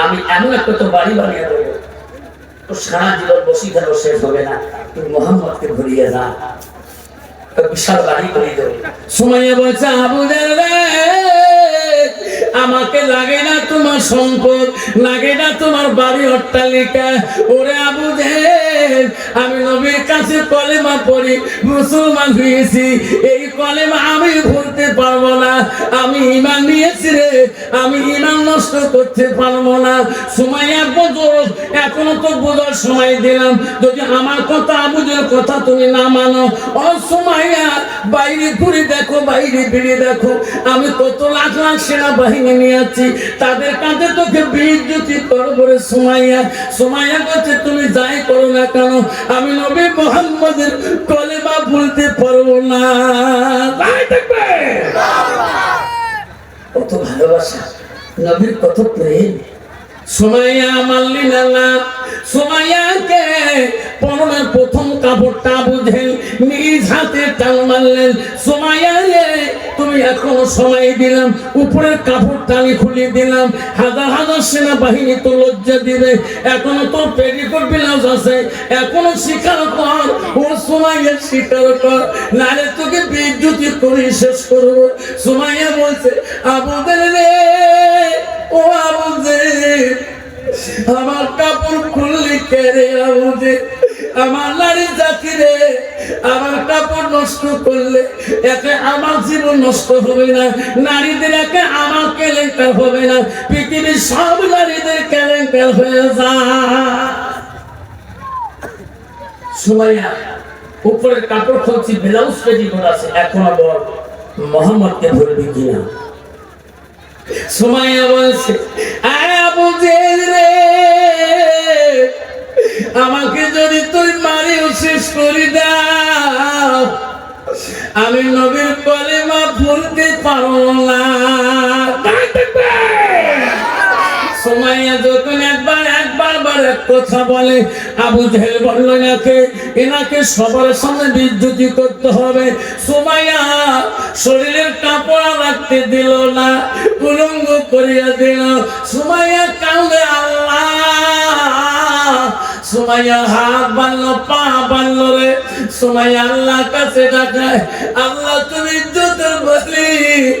আমি এমন একটা তো বাড়ি বানিয়ে দেবো, তো সারা জীবন বসি থাকো, শেষ হবে না, তুমি মোহাম্মদকে ভুলিয়ে না, বিশাল বাড়ি বানিয়ে দেবো। সুমাইয়া বলছে, আবু জেহেল আমাকে লাগে না তোমার সম্পদ, লাগে না তোমার বাড়ি অট্টালিকা। ওরে আবু জেহেল, আমি নবীর কাছে কলেমা পড়ি মুসলমান হয়েছি, এই কলেমা আমি ভুলতে পারবো না, আমি ঈমান নিয়েছি রে, আমি ঈমান নষ্ট করতে পারবো না। সুমাইয়া বোঝো, এখনো তো বোঝার সময় দিলাম, যদি আমার কথা আবু জেহেল কথা তুমি না মানো, ও সুমাইয়া বাইরে ঘুরে দেখো, বাইরে বেরিয়ে দেখো, আমি কত লাখ লাখ সেনা বাহিনী নিয়ে আছি, তাদের কাছে তোকে বেইজ্জতি করবো রে সুমাইয়া। সুমাইয়া বলছে, তুমি যাই করো না কেন, আমি নবী মুহাম্মদের কলেমা ভুলতে পারবো না। কত ভালোবাসা, নবীর কত প্রেম। সুমাইয়া মানলি না, সুমাইয়াকে পরনের প্রথম কাপড়টা আবু জেহেল নিজ হাতে টান মারলেন। সুমাইয়া রে, তুমি এখনো সময় দিলাম, উপরের কাপড় টানি খুলে দিলাম, হাজার হাজার সেনাবাহিনী তো লজ্জা দিবে, এখনো তো পেটিকোট ব্লাউজ আছে, এখনো স্বীকার কর, ও সুমাইয়া স্বীকার কর, নারে তোকে বেইজ্জতি করে শেষ করবো। সুমাইয়া বলছে, আবু জেহেল রে, ও আবু জেহেল, আমার কাপড় খুললি কে রে আবু জেহেল, আমার নারী জাতি রে, আমার কাপড় নষ্ট করলে এতে আমার জীবন নষ্ট হবে না, নারীদের একে আমার কেলেঙ্কার হবে না, পৃথিবীর সব নারীদের কেলেঙ্কার হয়ে যায়। সুমাইয়া উপরের কাপড় খুলছি, ব্লাউজ পেটি আছে, এখন বল মোহাম্মদকে ভুলবি কিনা? সুমাইয়া বলছে, আবু জেহেল রে, আমাকে যদি তুই মারিও শেষ করে দাও, আমি নবীর কলেমা ভুলতে পারবো না। সুমাইয়া যখন একবার এক কথা বলে, আবু জেহেল বলল, এনাকে সবার সামনে বেইজ্জতি করতে হবে। সুমাইয়া শরীরের কাপড় রাখতে দিল না, উলঙ্গ করিয়া দিল। সুমাইয়া কাঁদে, আল্লাহ। সুমাইয়া হাত বাঁধলো, পা বাঁধলো রে। সময় আল্লাহর কাছে ডাকায়, আল্লাহ তুমি ইজ্জতের মালিক,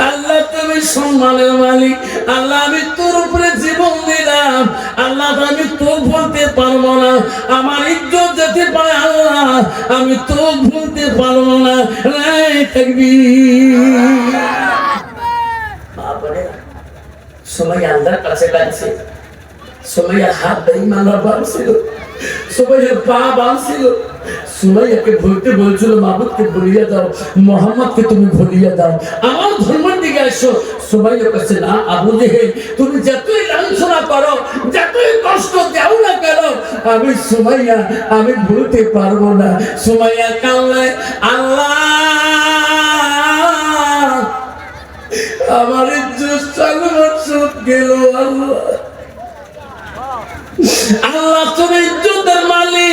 আল্লাহ তুমি সম্মানের মালিক, আল্লাহ আমি তোর উপরে জীবন দিলাম, আল্লাহ আমি তো বলতে পারবো না, আমার ইজ্জত যেতে পারে আল্লাহ আমি তো ভুলতে পারবো না। সময় আল্লাহর কাছে ডাকছে, সুমাইয়ার হাত বেঈমানরা বাঁধছিল, সুমাইয়ার পা বাঁধছিল, সুমাইয়াকে বলতে বলছিল মাবুদকে ভুলিয়ে দাও, মোহাম্মদকে তুমি ভুলিয়ে দাও, আমার ধর্মের দিকে আসো। সুমাইয়া কাছে না, আবু জেহেল তুমি যতই লাঞ্ছনা করো, যতই কষ্ট দাও না কেন, আমি সুমাইয়া আমি ভুলতে পারবো না। সুমাইয়া কাঁদলে, আল্লাহ আমার ইজ্জত সালমান সব গেল, আল্লাহ আল্লাহ তুমি ইজ্জতের মালিক,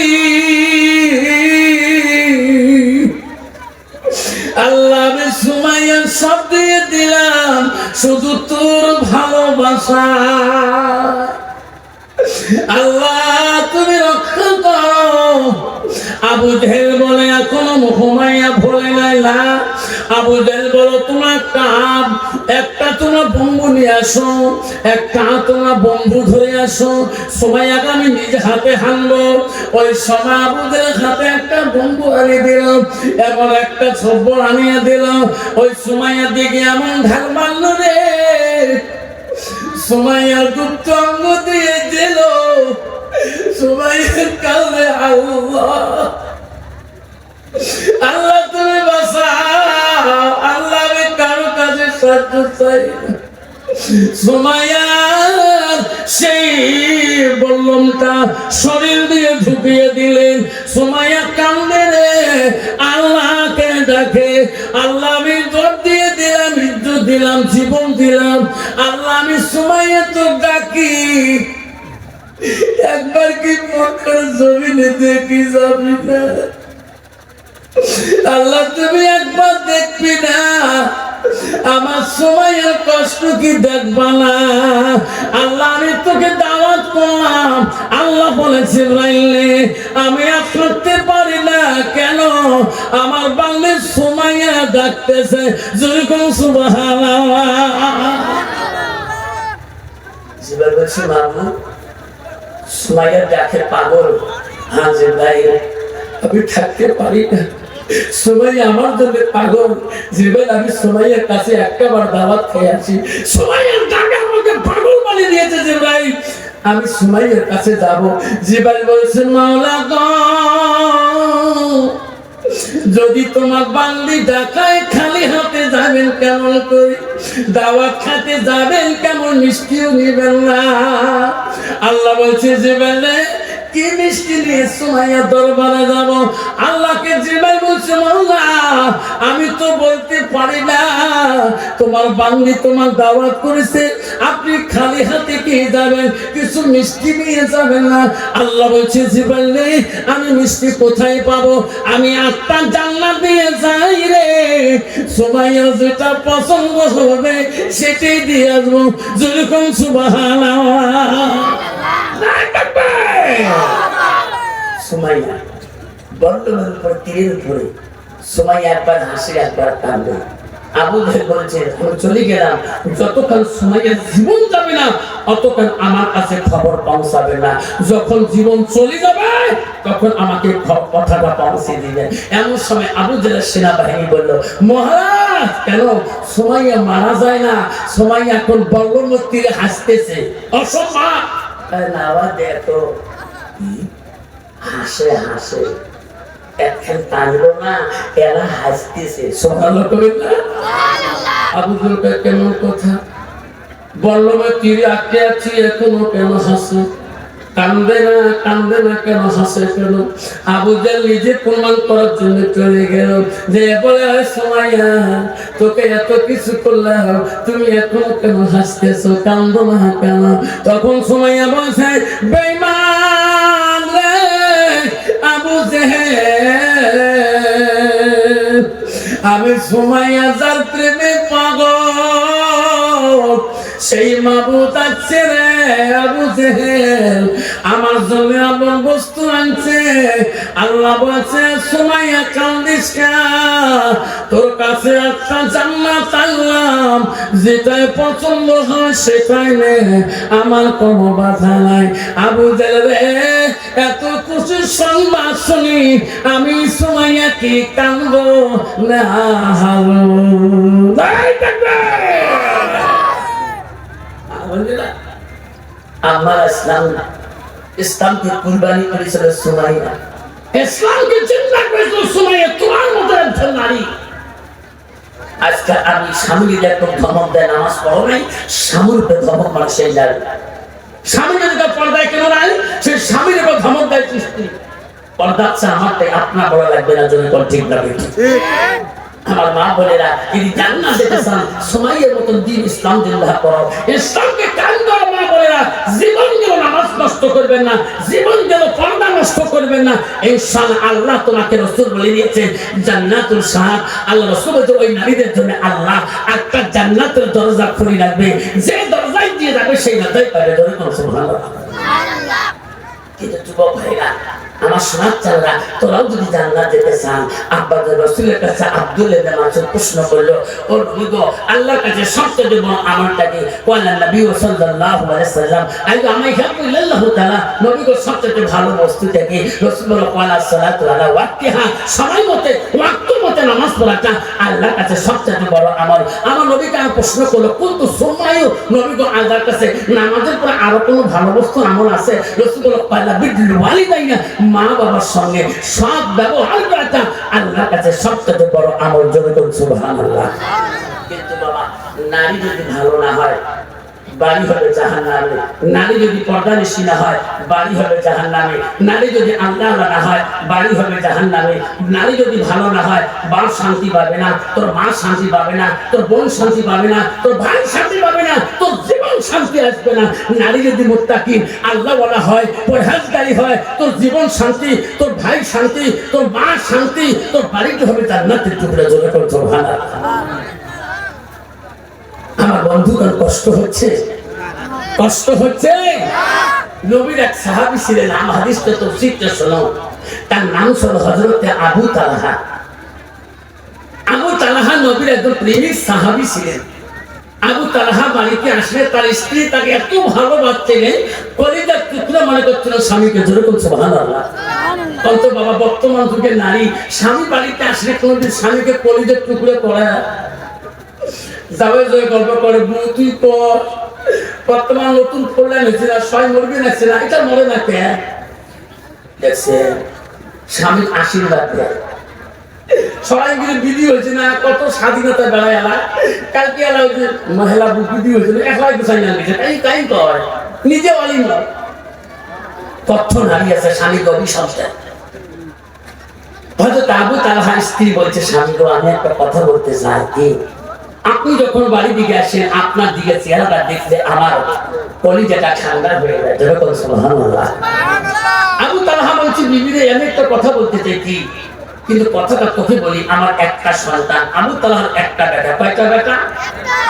আল্লাহ আমি সুমাইয়ার সব দিয়ে দিলাম শুধু তোর ভালোবাসা, আল্লাহ তুমি রক্ষা করো। আবু জেহেল বলে এখনো সুমাইয়া ভুলে নাই না। আবু জেহেল বলো তোমার কাপ একটা তোমার বন্ধু নিয়ে আসো, একটা তোমার বন্ধু ধরে আসো, সুমাইয়াকে আমি নিজে হাতে হানবো। ওই সময় আবু জেহেল হাতে একটা বন্ধু আনিয়ে দিলাম, এবার একটা ছব্বর আনিয়ে দিলাম। ওই সুমাইয়ার দিকে এমন ঢাল মারলো রে, সুমাইয়ার গুপ্ত অঙ্গ দিয়ে দিল, সুমাইয়ার কালে আল্লাহ আল্লাহ তুমি বাঁচাও, আল্লাহ আমি কারো কাছে সাহায্য চাই না। সুমাইয়ার সেই বল্লমটা শরীর দিয়ে ঢুকিয়ে দিলেন। সুমাইয়া কান্দে রে, আল্লাহকে ডাকে, আল্লাহ আমি জোর দিয়ে দিলাম, ইজ্জত দিলাম, জীবন দিলাম, আল্লাহ আমি সুমাইয়া তো ডাকি, একবার কি মক্কার জমিনে দেখি যাবি না? আল্লাহ তুমি একবার দেখবি না? আমার সময়ের কষ্ট কি দেখবা না? আল্লাহ আমি তোকে দাওয়াত করলাম, আল্লাহ বলেছে রাইলে আমি আর করতে পারি না, কেন আমার বাংলার সুমাইয়া ডাকতেছে, যেরকম সুবহানাল্লাহ। জিবরাইল বলছে মামু সুমাইয়া ডাকে পাগল, হ্যাঁ জিবরাইল আমি থাকতে পারি না, সুমাইয়া আমার জন্য পাগল। জিবরাইল আমি সুমাইয়ার কাছে একবার দাওয়াত খেয়ে আসি, সুমাইয়ার ডাকে আমাকে পাগল বানিয়ে দিয়েছে জিবরাইল, আমি সুমাইয়ার কাছে যাব। জিবরাইল বলেছে মাওলা গো, যদি তোমার বান্দি ডাকায় খালি হাতে যাবেন কেমন করে, দাওয়াত খাতে যাবেন কেমন, মিষ্টিও নিবেন না। আল্লাহ বলছে জিবরাইল কি মিষ্টি নিয়ে সুমাইয়া দরবারে যাব? আল্লাহকে জিবরাইল বলছে মাওলা আমি তো বলতে পারি না, তোমার বান্দি তোমার দাওয়াত করেছে, আপনি খালি হাতে কি যাবেন, কিছু মিষ্টি নিয়ে যাবেন না? আল্লাহ বলছে জিবরাইল আমি মিষ্টি কোথায় পাবো, আমি আত্মা জান্নাত দিয়ে যাই রে, সুমাইয়া যেটা পছন্দ হবে সেটাই দিয়ে আসবো, যেরকম সুবহানাল্লাহ। সুমাইয়া বর্তমানের উপর তীরের উপরে, সুমাইয়া একবার হাসে একবার কাঁদে। আবু জেহেল বলছে আমি চলে গেলাম, যতক্ষণ সুমাইয়ার জীবন যাবে না অতক্ষণ আমার কাছে খবর পৌঁছাবে না, যখন জীবন চলে যাবে তখন আমাকে কথাটা পৌঁছে দিবে। এমন সময় আবু জেহেলের সেনাবাহিনী বলল মহারাজ কেন সুমাইয়া মারা যায় না, সুমাইয়া এখন বল্লমের তীরে হাসতেছে, অসম্মান না দেখো হাসে হাসে এখন কাঁদলো না, এরা হাসতেছে, আবু জেহেল কেমন কথা, বল্লমের তীরে আটকে আছি এখনো কেন হাসে, কান্দে না কেন হাসে কেন? আবু জেহেল নিজে প্রমাণ করার জন্য চলে গেল, যে বলে সুমাইয়া তোকে এত কিছু করলাম তুমি এখনো কেন হাসতেছো, কান্দো না কেন? তখন সুমাইয়া বলছে বেঈমান রে আবু জেহেল, আমি সুমাইয়া যার প্রেমে পাগল সেই মাবুদ আছে রে আবু জেহেল, আমার জন্য এমন বস্তু আনছে। আল্লাহ বলছে সুমাইয়া কান্দিস না, তোর কাছে একটা জান্নাত আনলাম, যেটাই পছন্দ হয় সেটাই নে, আমার কোনো বাধা নাই। আবু জেহেল রে এত খুশির সংবাদ শুনি আমি সুমাইয়া কি কান্দবো না? আমার ইসলামকে কুরবানি করেছিল সুমাইয়া, ইসলামকে চিন্তা করেছিল সুমাইয়া, তোমার মতো একজন নারী। আজকে আমি স্বামীর একদম ধমক দেয়, নামাজ পড়ো নাই, স্বামীর উপরে ধমক মারে সেই নারী। স্বামীর যদি পর্দায় কেন নাই, সে স্বামীর উপর ধমক দেয় সৃষ্টি। পর্দা আছে আমারটাই, আপনার বলা লাগবে না, যদি ঠিক না ঠিক। আমার মা বোনেরা যদি জান্নাত যেতে চান, সুমাইয়ার মতন দ্বীন ইসলাম জিন্দা করো, ইসলামকে কায়েম করো। মা বোনেরা জীবন গেল নামাজ নষ্ট করবেন না, জীবন গেল পর্দা নষ্ট করবেন না। ইনশাআল্লাহ আল্লাহ তোমাকে রাসূল বলে দিয়েছে জান্নাতুল শাহাদ। আল্লাহ রাসূল বলেছে ওই নারীদের জন্য আল্লাহ একটা জান্নাতের দরজা খুলে রাখবে, যে দরজায় দিয়ে যাবে সেই দরজায় পাবে। সুবহানাল্লাহ। কিন্তু যুবক ভাইরা, আমার সমাজ চালরা, তোরাও যদি জান্নাত যেতে চান, আব্বা রাসূলের কাছে আব্দুল্লাহ ইবনে মাসউদ প্রশ্ন করলো, ওর নবী আল্লাহর কাছে সবচেয়ে বড় আমলটা কি? ওয়ালা নবী সাল্লাল্লাহু আলাইহি সাল্লাম আইয়ু আমা ইয়াকুল্লাহু তাআলা, নবী গো সবচেয়ে ভালো বস্তুটা কি? রাসূল বলল ওয়ালা সালাতু আলা ওয়াক্তিহা, সময় মতে ওয়াক্ত মতে নামাজ পড়াটা আল্লাহর কাছে সবচেয়ে বড় আমল। আমার নবীকে আমি প্রশ্ন করলো কিন্তু সুমাইয়ু, নবী গো আল্লাহর কাছে নামাজের পরে আরো কোনো ভালো বস্তু আমল আছে? রাসূল বলল ওয়ালা বিল ওয়ালিদাইনা, মা বাবার সঙ্গে সৎ ব্যবহার করাটা আল্লাহর কাছে সবচেয়ে বড় আমল। জোরে বলুন সুবহানাল্লাহ। কিন্তু বাবা, নারী যদি ভালো না হয়, বাড়ি হবে জাহান্নামে। নারী যদি পর্দানিশী না হয়, বাড়ি হবে জাহান্নামে। নারী যদি আল্লাহ না হয়, বাড়ি হবে জাহান্নামে। নারী যদি ভালো না হয়, বাপ শান্তি পাবে না, তোর মা শান্তি পাবে না, তোর বোন শান্তি পাবে না, তোর ভাই শান্তি পাবে না, তোর জীবন শান্তি আসবে না। নারী যদি মুত্তাকি আল্লাহ ওয়ালা হয়, পরহেজগারী হয়, তোর জীবন শান্তি, তোর ভাই শান্তি, তোর মা শান্তি, তোর বাড়িতে হবে জান্নাতের টুকরা। জোরে করে সুবহানাল্লাহ। আমার বন্ধুগণ কষ্ট হচ্ছে, কষ্ট হচ্ছে। নবীর এক সাহাবী ছিলেন, আমার হাদিসটা তাফসীরটা শোনো, তার নাম ছিল হযরতে আবু তালহা। আবু তালহা নবীর একজন প্রেমিক সাহাবী ছিলেন। আবু তালহা বাড়িতে আসলে তার স্ত্রী তাকে এত ভালোবাসছিলেন, কলিজার টুকরা মনে করছিল স্বামীকে। জোরে বলুন সুবহানাল্লাহ। কত বাবা, বর্তমান যুগের নারী স্বামী বাড়িতে আসলে কোনদিন স্বামীকে কলিজার টুকরা করে যাবে, যে গল্প করে তুই পর বর্তমান নতুন কল্যাণ হয়েছে না, ছয় মুরগি নাচছে না, এটা মরে না কে দেখছে স্বামী আশীর্বাদ দেয়। সবাই মিলে বিধি হয়েছে না, কত স্বাধীনতা বেড়ায় এলা, কালকে এলা হয়েছে মহিলা বিধি হয়েছে না, একলাই গুছাই না নিয়েছে, তাই তাই কয় নিজে অলিম কত নারী আছে স্বামীকে অভিশাপ দেয়। হয়তো আবু তালহার স্ত্রী বলছে স্বামী গো, আমি একটা কথা বলতে চাই, কি আপনি যখন বাড়ি দিকে আসেন আপনার দিকে চেহারাটা দেখলে আমার কলিজাটা ঠান্ডা হয়ে যায়। যেরকম সুবহানাল্লাহ। আবু তালহা বলছে বিবিরে আমি একটা কথা বলতে চাই, কি কিন্তু কথাটা তোকে বলি, আমার একটা সন্তান। আবু তালহার একটা বেটা। কয়টা বেটা?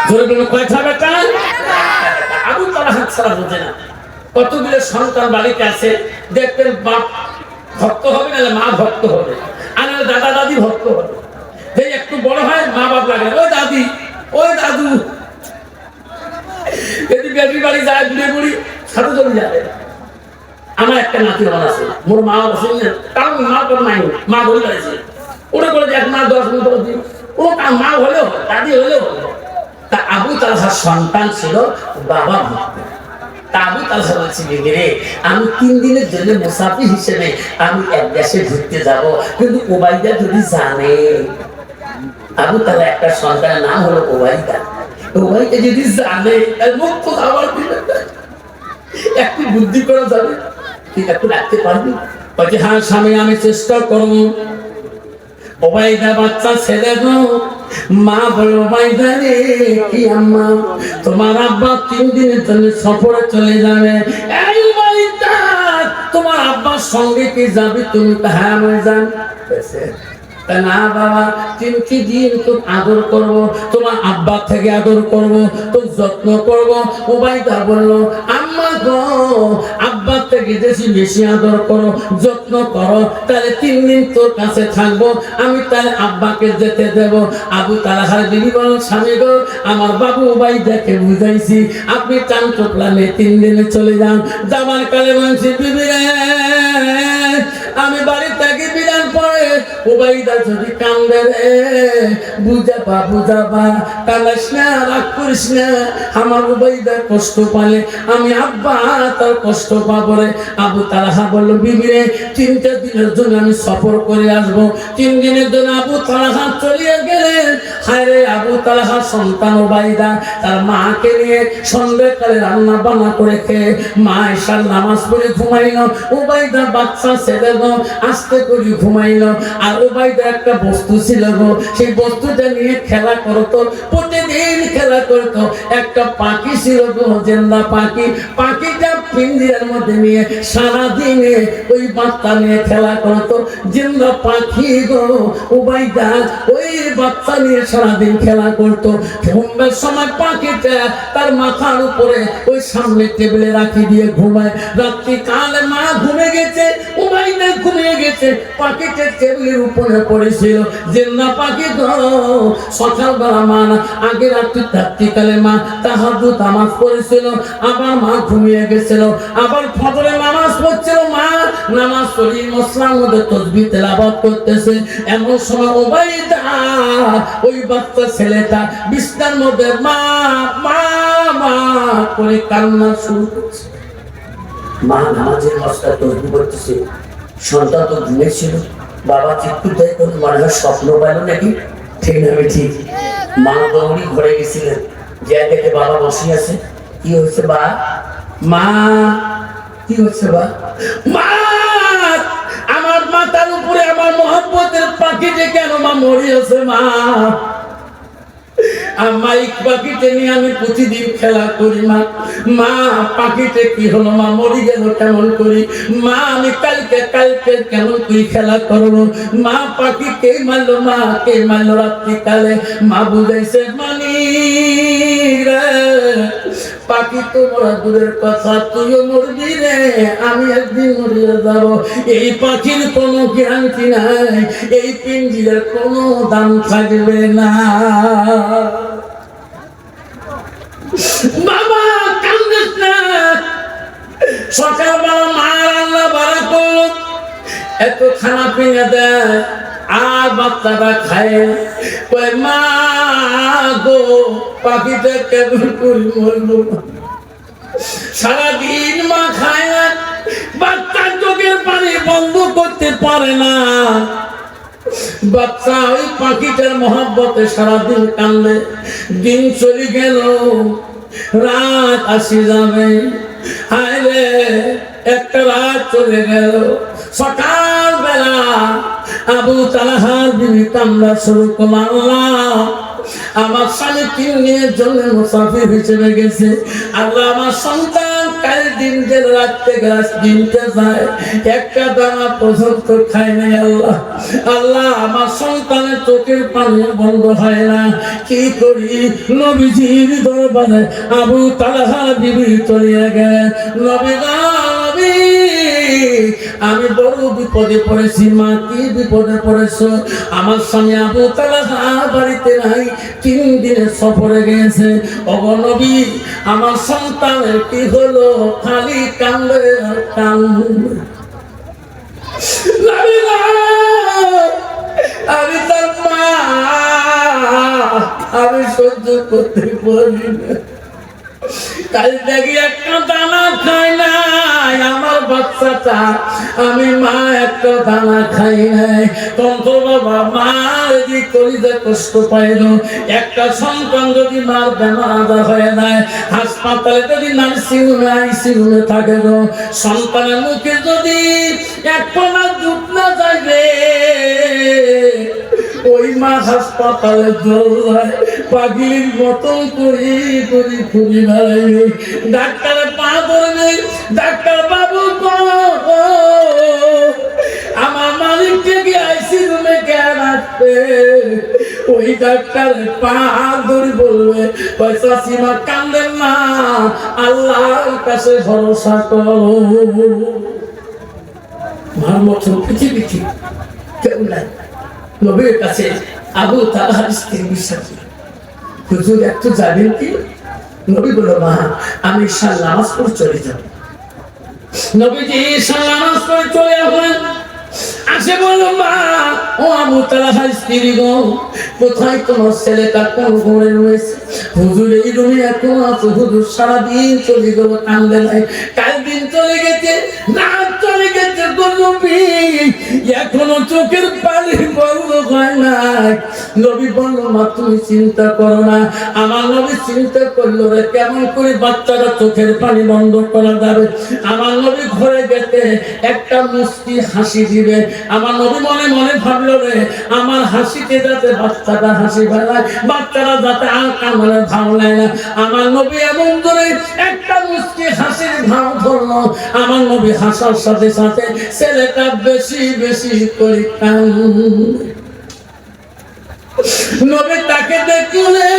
জোরে বলুন কয়টা বেটা? আবু তালহা ছাড়া বোঝে না কতগুলো সন্তান বাড়িতে আছে। দেখবেন বাপ ভক্ত হবে, নাহলে মা ভক্ত হবে, আর নাহলে দাদা দাদি ভক্ত হবে। এই একটু বড় হয় মা বাপ লাগে, ওই দাদি ওই দাদু, যদি বেটি বাড়ি যায় বুড়ি বুড়ি সাথে চলে যাবে। আমার একটা নাতি বোন আছে, মোর মা আছে, কারণ মা তোর নাই, মা বলে গেছে ওটা করে এক মা 10 মিনিট দিন, ও মা হলেও দাদি হলেও। তা আবু তালহার সন্তান ছিল বাবা ভক্ত। তা আবু তালহা বলছি বিবিরে, আমি 3 দিনের জন্য মুসাফির হিসেবে আমি এক দেশে ঘুরতে যাব, কিন্তু ওবাইদা যদি জানে, আবু তাহলে একটা সন্তানের নাম হলো ওবাইদা, ওবাইদা যদি জানে তার মুখ তো আবার একটু বুদ্ধি করা যাবে, তুই একটু রাখতে পারবি? বলছে হ্যাঁ স্বামী, আমি চেষ্টা করবো। ওবাইদা বাচ্চা ছেলে গো, মা বলো ওবাইদা রে, কি আম্মা তোমার আব্বা 3 দিনের জন্য সফরে চলে যাবে। এই ওবাইদা, তোমার আব্বার সঙ্গে কি যাবে? তুমি তো হ্যাঁ আমি যান। না বাবা, 3টি দিন খুব আদর করব, তোমার আব্বা থেকে আদর করব, তো যত্ন করব। উবাইদা বলল, আম্মা গো, আব্বা থেকে বেশি আদর করো, যত্ন করো, তাহলে 3 দিন তোর কাছে থাকবো, আমি তাহলে আব্বাকে যেতে দেব। আবু তালহার বিবি বলল, স্বামী গো, আমার বাবু উবাইদাকে বুঝাইছি, আপনি চান টোপলানে 3 দিনে চলে যান। যাবার কালে বলছি, বিবি রে, আমি বাড়ি থেকে বিরান পরে উবাইদা যদি কান্দে রে, বুঝাবা, কান্দাস না, রাগ করিস না, আমার উবাইদা কষ্ট পালে আমি আব্বা তার কষ্ট পাবো রে। আবু তালহা বলল, বিবি রে, 3টা দিনের জন্য আমি সফর করে আসবো। 3 দিনের জন্য আবু তালহা চলিয়ে গেলেন। হায় রে, আবু তালহার সন্তান উবাইদা তার মাকে নিয়ে সন্ধ্যাকালে রান্না বান্না করে খেয়ে মা এশার নামাজ পড়ে ঘুমাইল। উবাইদা বাচ্চা ছেলে গো, আস্তে করে ঘুমাইল। আর উবাইদা একটা বস্তু ছিল গো, সেই বস্তুটা নিয়ে খেলা করতো, প্রতিদিন খেলা করতো। একটা পাখি ছিল গো, জেন্দা পাখি, পাখিটা পিঞ্জিরার মধ্যে নিয়ে সারাদিনে ওই বাচ্চা নিয়ে খেলা করতো। জেন্দা পাখি গো, উবাইদা ওই বাচ্চা নিয়ে সারাদিন খেলা করতো। ঘুমের সময় পাখিটা তার মাথার উপরে ওই সামনে টেবিলে রাখি দিয়ে ঘুমায়। রাত্রি কালে মা ঘুমে গেছে, উবাইদা ঘুমিয়ে গেছে, পাখিটা টেবিলের উপরে পড়েছিল। জেন্দা পাখি গো, সকালবেলা মা আগে রাত্রিকালে মা তাহাজ্জুদ নামাজ পড়েছিল, আবার মা ঘুমিয়ে গেছিল, আবার ফজরে নামাজ পড়ছিল, মা নামাজ পড়ি মসলার মধ্যে তাসবিহ তেলাওয়াত করতেছে। এমন সময় উবাইদা ওই বাচ্চা ছেলেটা বিছানার মধ্যে মা মা মা করে কান্না শুরু করছে। মা নামাজের মসলা তাসবিহ করতেছে, সন্তান তো ঘুমিয়েছিল, বাবা চিৎকার দেয় করে মনে হয় স্বপ্ন পাইল নাকি, ঠিক না? ঠিক। মা দৌড়ি ঘরে গেছিলেন, যে দেখে বাবা বসে আছে। কি হয়েছে বা? মা, কি হচ্ছে বা? মা, আমার মাথার উপরে আমার মহব্বতের পাখিতে কেন মা মরিয়েছে মা? মাইক পাখিতে নিয়ে আমি প্রতিদিন খেলা করি মা। মা, পাখিতে কি হলো মা? মরি গেল কেমন করি মা? আমি কালকে কেমন করি খেলা করবো মা? পাখি কে মারলো মা? কে মারলো রাত্রিকালে? মা বুঝাইছে, মানি রে, পাখি তো বড় দূরের কথা, তুইও মরবি রে, আমি একদিন মরিয়ে যাব। এই পাখির কোনো গ্যারান্টি নাই, এই পিঞ্জিরের কোনো দাম থাকবে না। বাবা কান্দিস না। সকালবেলা মা রান্না বাড়া করল, এত খানা পিনা দেয়, আর বাচ্চাটা খায়। কয় মা গো, পাখিটা কেমন করে মরলো? সারাদিন মা খায় না, বাচ্চার চোখের পানি বন্ধ করতে পারে না। বাচ্চা ওই পাখিটার মহব্বতে সারাদিন কান্দে। দিন চলে গেল, রাত আসি যাবে। হায় রে, একটা রাত চলে গেল। সকালবেলা আবু তালহার বিবি কান্না শুরু করল, আল্লাহ, আমার স্বামী 3 দিনের জন্য মুসাফির হিসেবে গেছে। আল্লাহ, আমার সন্তান কাল দিন যে রাত থেকে দিনতে যায়, একটা দানা পর্যন্ত খায় নাই। আল্লাহ, আল্লাহ, আমার সন্তানের চোখের পানি বন্ধ হয় না, কি করি? নবীজির দরবারে আবু তালহার বিবি চলিয়া গেলেন। নবী, আমি বড় বিপদে পড়েছি। মা, কি বিপদে পড়েছ? আমার স্বামী আবু তালহা বাড়িতে নাই, 3 দিনের সফরে গেছে। ওগো নবী, আমার সন্তানের কি হলো? খালি কান্দে আর কান্দে। আমি তার মা, আমি সহ্য করতে পারি না। কাল থেকে একটা দানা খাই নাই আমার বাচ্চাটা, আমি মা একটা দানা খাই নাই। তখন বাবা, মা যদি কলিজা কষ্ট পাইল, একটা সন্তান যদি মার বেমার আদা হয়ে যায়, হাসপাতালে যদি নার্সিংহোমে আইসিইউতে থাকে গো, সন্তানের মুখে যদি এক কোনা দুধ না যাবে, ওই মা হাসপাতালে দৌড়ায়, পাগলির মতন করি করি ঘুরি বেড়াইবে। ডাক্তারে পা ধরবে, ডাক্তার বাবু আমার মালিককে কি আইসিইউতে কেন ওই ডাক্তার পা ধরে বলবে পয়সা সীমা কান্দেন না, আল্লাহর কাছে ভরসা করো। আমার মতো পৃথিবীতে কেউ নাই। নবীর কাছে আবু তালহার স্ত্রী বিশ্বাসী, হুজুর একটু যাবেন কি? নবী বলল, মা আমি ঈশার নামাজ পড়ে চলে যাব। নবীজি ঈশার নামাজ পড়ে চলে আসলেন। আসে বলল, মা ও আবু তালহার স্ত্রী গো, কোথায় তোমার ছেলেটা কোন ঘরে রয়েছে? হুজুর এই রুমে এখন আছে। হুজুর সারাদিন চলে গেল, কান্দে নাই। কাল দিন চলে গেছে, রাত চলে গেছে, নবী এখনো চোখের পানি বন্ধ হয় নাই। নবী বলল, মা তুমি চিন্তা করো না। আমার নবী চিন্তা করলো রে কেমন করে বাচ্চারা চোখের পানি বন্ধ করা যাবে। আমার নবী ঘরে গেতে একটা মুস্কি হাসি দিবে। আমার নবী মনে মনে ভাবলো রে আমার হাসিতে যাতে বাচ্চাটা হাসি ফেলায়, বাচ্চারা যাতে আর কামড়ে ভাও নেয় না। আমার নবী এমন করে একটা মুস্কি হাসির ভাও ধরলো। আমার নবী হাসার সাথে সাথে ছেলেটা বেশি বেশি করে কান্দে। নবী তাকে দেখলে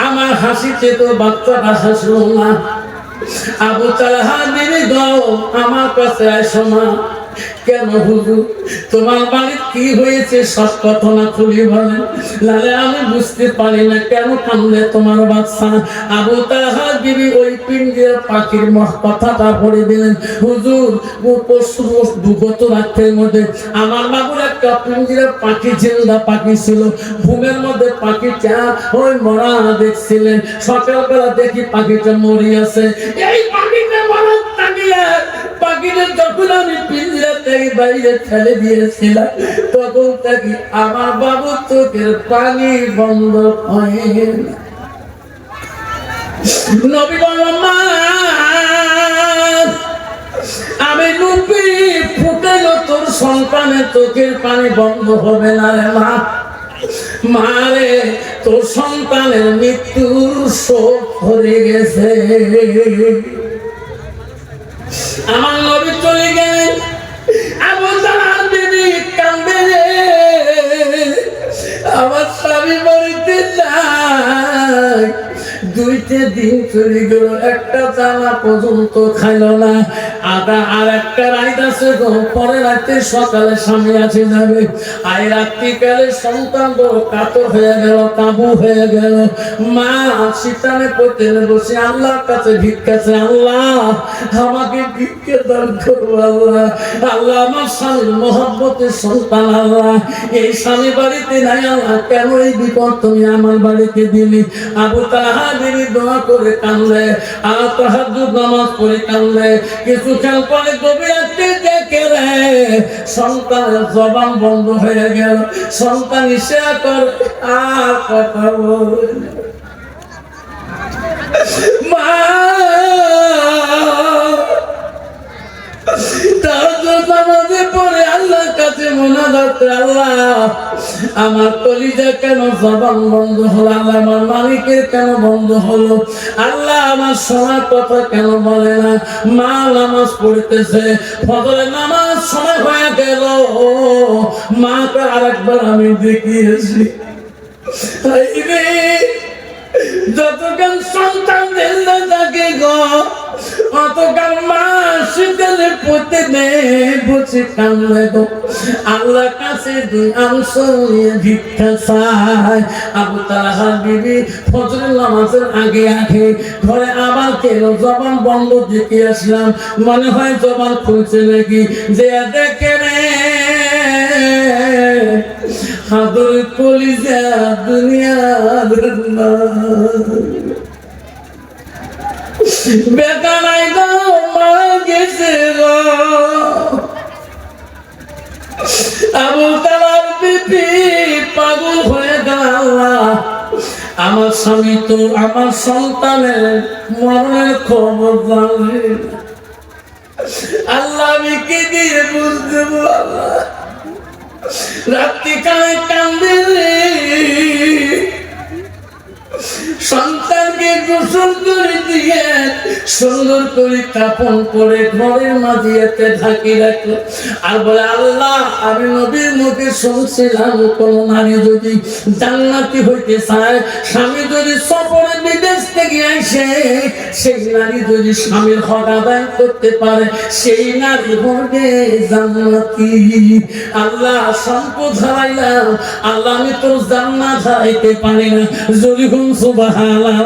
আমার হাসিতে তো বাচ্চাটা হাসলো না। আবু তালহা বিবি দাও আমার কাছে আসো না। কেন হুজুর তোমার বাড়ি কি হয়েছে সব কথা না খুলি বলেন, নালে আমি বুঝতে পারি না কেন কান্দে তোমার বাচ্চা। আবু তালহা বিবি ওই পিঞ্জিরার পাখির কথাটা পড়ে দিলেন। হুজুর গত রাত্রের মধ্যে আমার বাবুর একটা পিঞ্জিরার পাখি জিন্দা পাখি ছিল, ঘুমের মধ্যে পাখিটা ওই মরা দেখছিলেন। সকালবেলা দেখি পাখিটা মরিয়াছে। এই পাখিটা মরা থাকিলে পাখিটা যখন আমি পিঞ্জিরা থেকে বাইরে ফেলে দিয়েছিলাম তখন থেকে আমার বাবুর চোখের পানি বন্ধ হয় না। নবী বলল, মা আমি নবী ফুটালো তোর সন্তানের চোখের পানি বন্ধ হবে না রে মা। মারে তোর সন্তানের মৃত্যুর শোক হয়ে গেছে। আমার নবী চলে গেলেন। আবু তালহা বিবি কান্দে রে আমার স্বামী বাড়িতে নাই। দুইটা দিন চলে গেল, একটা চালা পর্যন্ত খাইল না। আর একটা রাত আছে গো, পরে রাতে সকালে স্বামী আসে যাবে। আই রাত্রিকালে সন্তান বড় কাতর হয়ে গেল, কাবু হয়ে গেল। মা শীতানে পড়তে বসে আল্লাহর কাছে ভিক্ষা চায়, আল্লাহ আমাকে ভিক্ষা দান করো আল্লাহ। আল্লাহ আমার স্বামীর মহব্বতের সন্তান, আল্লাহ এই স্বামী বাড়িতে নাই, আল্লাহ কেন এই বিপদ তুমি আমার বাড়িতে দিলি। আবু তালহা বিবি দোয়া করে কান্দে, আর তাহাজ্জুদ নামাজ পড়ে কান্দে। কিছুক্ষণ পরে গভীর রাতে দেখে রে সন্তানের জবান বন্ধ হয়ে গেল। সন্তান ইশারা করে আর কথা বলে মা। তাহাজ্জুদ নামাজে পড়ে আল্লাহর কাছে মোনাজাত করে, আল্লাহ আমার কলিজা কেন জবান বন্ধ হলো, আল্লাহ আমার মালিকের কেন বন্ধ হলো, আল্লাহ আমার শোনার কথা কেন বলে না। মা নামাজ পড়তেছে, ফজরের নামাজ সময় হয়ে গেল। মাকে আরেকবার আমি দেখিয়েছি। যতক্ষণ সন্তান জিন্দা থাকে গো অতক্ষণ মা শীতলে পড়তে বসে কান্দে গো। আল্লাহ কাছে দুই অংশ নিয়ে ভিক্ষা চায়। আবু তালহা বিবি ফজরের নামাজের আগে আগে ঘরে আবার কেন জবান বন্ধ দেখে আসলাম, মনে হয় জবান খুলছে নাকি, যে দেখে রে হাদুর কলিজা দুনিয়ার বেকানাই গো মারা গেছে গো। আবু তালহার বিবি পাগল হয়ে গেল, আমার স্বামী তো আমার সন্তানের মরণের খবর জানে, আল্লাহ আমি কি দিয়ে বুঝতে পারলাম। রাত্রি কালে কান্দে রে সন্তানকে গোসল করে দিয়ে সুন্দর করে কাপন করে ঘরের মাঝে এতে ঢাকি রাখলো আর বলে আল্লাহ আমি নবীর মুখে শুনছিলাম কোন নারী যদি জান্নাতি হইতে চায়, স্বামী যদি সফরে বিদেশ থেকে আসে, সেই নারী যদি স্বামীর হক আদায় করতে পারে, সেই নারী হবে জান্নাতি। আল্লাহ সম্পদ হারাইলাম, আল্লাহ আমি তোর জান্নাত হারাইতে পারি না। যদি হুম সুবহানাল্লাহ।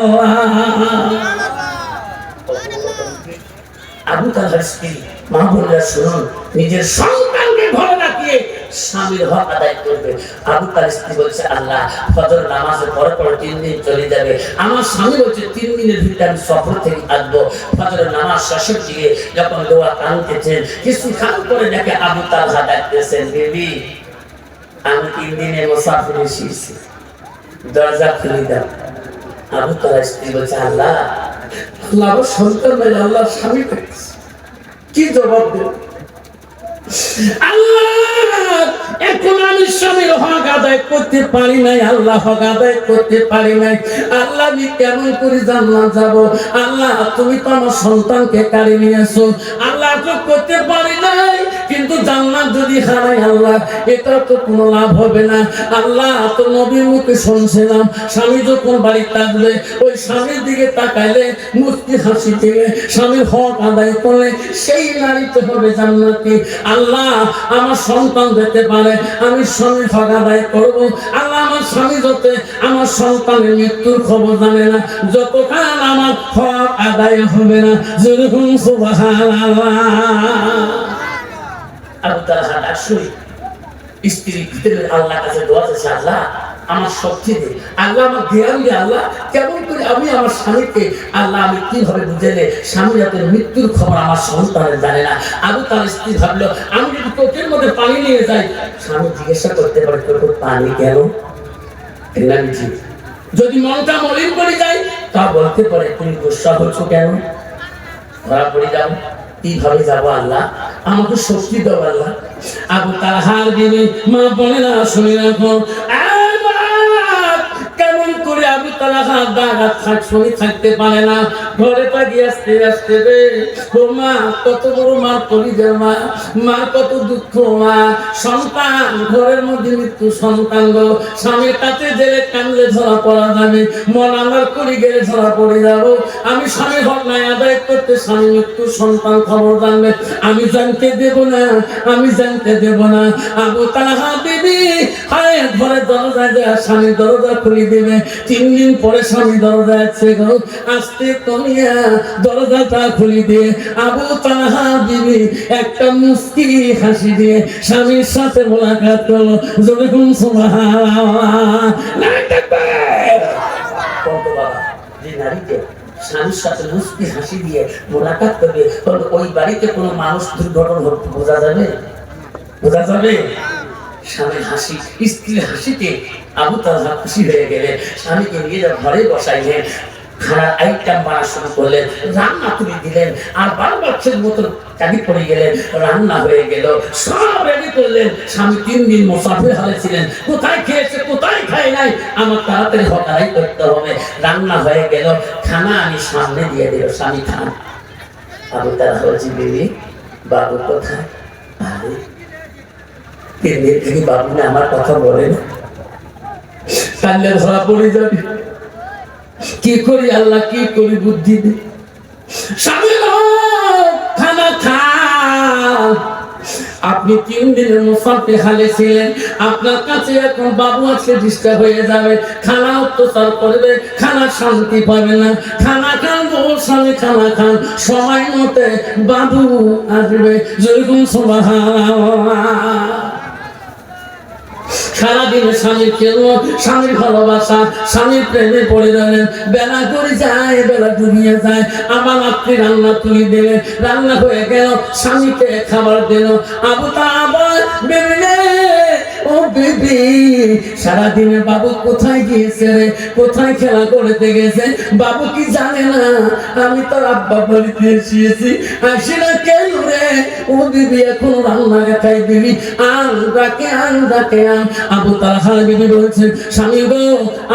আবু তালহার স্ত্রী মা বললেন শুনুন, নিজের সন্তানকে ঘরে রাখিয়ে স্বামীর হক আদায় করবে। আবু তালহার স্ত্রী বলছে আল্লাহ ফজর নামাজের পর 3 দিন চলে যাবে, আমার স্বামী বলছে 3 দিনের ভিতরে আমি সফর থেকে আসবো। ফজরের নামাজ শেষের দিকে যখন দোয়া কাঁদতেছেন, কিছুক্ষণ পরে দেখে আবু তালহা ডাকতেছেন, বিবি আমি 3 দিনের মুসাফির এসেছি, দরজা খুলে দাও। আবু তালহার স্ত্রী বলছে আল্লাহ আল্লাহ সন্তান নাই, আল্লাহ স্বামী পেয়েছে, কি জবাব দেব? আল্লাহ এখন আমি স্বামীর হক আদায় করতে পারি নাই, আল্লাহ হক আদায় করতে পারি নাই, আল্লাহ আমি কেমন করে জান্নাত যাব? আল্লাহ তুমি তো আমার সন্তানকে কাড়ি নিয়েছো, আল্লাহ তো করতে পারি নাই, কিন্তু জান্নাত যদি হারাই আল্লাহ এটা তো কোনো লাভ হবে না। আল্লাহ তো নবীর মুখে শুনছিলাম স্বামী যখন বাড়ি থাকবে ওই স্বামীর দিকে তাকাইলে মুস্কি হাসি দিয়ে স্বামীর হক আদায় করলে সেই নারী তো হবে জান্নাতি। আল্লাহ আমার সন্তান যেতে পারে, আমি স্বামীর হক আদায় করবো। আল্লাহ আমার স্বামী যাতে আমার সন্তানের মৃত্যুর খবর জানে না, যতক্ষণ আমার হক আদায় হবে না। যেরকম সুবহানাল্লাহ। আবু তালহা আসলে স্ত্রী ভিতরে আল্লাহর কাছে দোয়া করেছে, আল্লাহ আমার শক্তি দে, আল্লাহ আমার জ্ঞান দে, আল্লাহ কেমন করে আমি আমার স্বামীকে, আল্লাহ আমি কিভাবে বুঝাইলে স্বামী যাতে মৃত্যুর খবর আমার সন্তানের জানে না। আবু তালহার স্ত্রী ভাবলো আমি যদি চোখের মধ্যে পানি নিয়ে যাই, স্বামী জিজ্ঞাসা করতে পারে তোর পানি কেন? যদি মনটা মলিন করে যায় তা বলতে পারে তুমি গুসা হচ্ছ কেন, ধরা পড়ে যাও, কিভাবে যাবো? আল্লাহ আমাকে শক্তি দাও আল্লাহ। আবু তালহার বিবি মা বলে না শুনে রাখো, কেমন করে আবু তালহা দাঁড়া থাকতে পারে না, ঘরে পাগিয়ে আসতে আসতে রে ও মা, কত বড় মা পরিবার, মা মা কত দুঃখ, মা সন্তান ঘরের মধ্যে মৃত্যু সন্তান গো, স্বামীর কাছে জেলে কানলে ধরা পড়া যাবে, মন আমার করে গেলে ধরা পড়ে যাবো, আমি স্বামীর হক নাই আদায় করতে স্বামী মৃত্যু সন্তান খবর জানবে, আমি জানতে দেব না, আমি জানতে দেব না। আবু তালহা বিবি হায় ঘরে দরজা যায়, স্বামী দরজা খুলে দেবে। 3 দিন পরে স্বামী দরজা আছে গো, আসতে কমিয়া দরজাটা খুলে দিয়ে আবু তালহা বিবি একটা মুস্কি হাসি দিয়ে স্বামীর সাথে মোলাকাত করলো। যেরকম সুবহানাল্লাহ। যে নারীকে স্বামীর সাথে মুস্কি হাসি দিয়ে মোলাকাত করবে, ওই বাড়িতে কোনো মানুষ দুর্ঘটনা বোঝা যাবে? বোঝা যাবে? স্বামীর হাসি, স্ত্রীর হাসিতে আবু তালহা খুশি হয়ে গেলেন, স্বামীকে নিয়ে যা ঘরে বসাইলেন, খানার আইটেম বানা শুরু করলেন, রান্না তুলে দিলেন, আর 12 বছরের মতো চাকরি পড়ে গেলেন, রান্না হয়ে গেল, সব রেডি করলেন। স্বামী 3 দিন মুসাফির হালে ছিলেন, কোথায় খেয়েছে কোথায় খায় নাই, আমার তাড়াতাড়ি হকারাই করতে হবে। রান্না হয়ে গেল, খানা আমি সামনে দিয়ে দিল, স্বামী খান। আবু তালহা বলছি বিবি বাবু কোথায়? আরে 3 দিন থেকে বাবু না আমার কথা বলেন, কান্না ধরা পড়ে যাবে, কি করি আল্লাহ, কি করি বুদ্ধি দে। স্বামী খানা খান, আপনি 3 দিনের মুসাফির হালে ছিলেন, আপনার কাছে এখন বাবু আছে, ডিস্টার্ব হয়ে যাবে, খানা অত্যাচার করবে, খানা শান্তি পাবে না, খানা খান গো স্বামী, খানা খান, সময় মতে বাবু আসবে। যেরকম সুবহানাল্লাহ। সারাদিন স্বামীর খেদমত, স্বামীর ভালোবাসা, স্বামীর প্রেমে পড়ে গেলেন, বেলা করে যায়, বেলা ডুবিয়ে যায়, আবার আপনি রান্না তুলে দিলেন, রান্না হয়ে গেল, স্বামীকে খাবার দিল। আবু তালহা বেবি ও বেবি, সারাদিনে বাবু কোথায় গিয়েছে রে, কোথায় খেলা করতে গেছে, বাবু কি জানে না আমি তোর আব্বা বাড়িতে এসেছি, আসি না কেন রে? ও বেবি এখন রান্না খাই দিবি, আন ডাকে আন ডাকে আন। আবু তালহা বিবি বলছেন স্বামী গো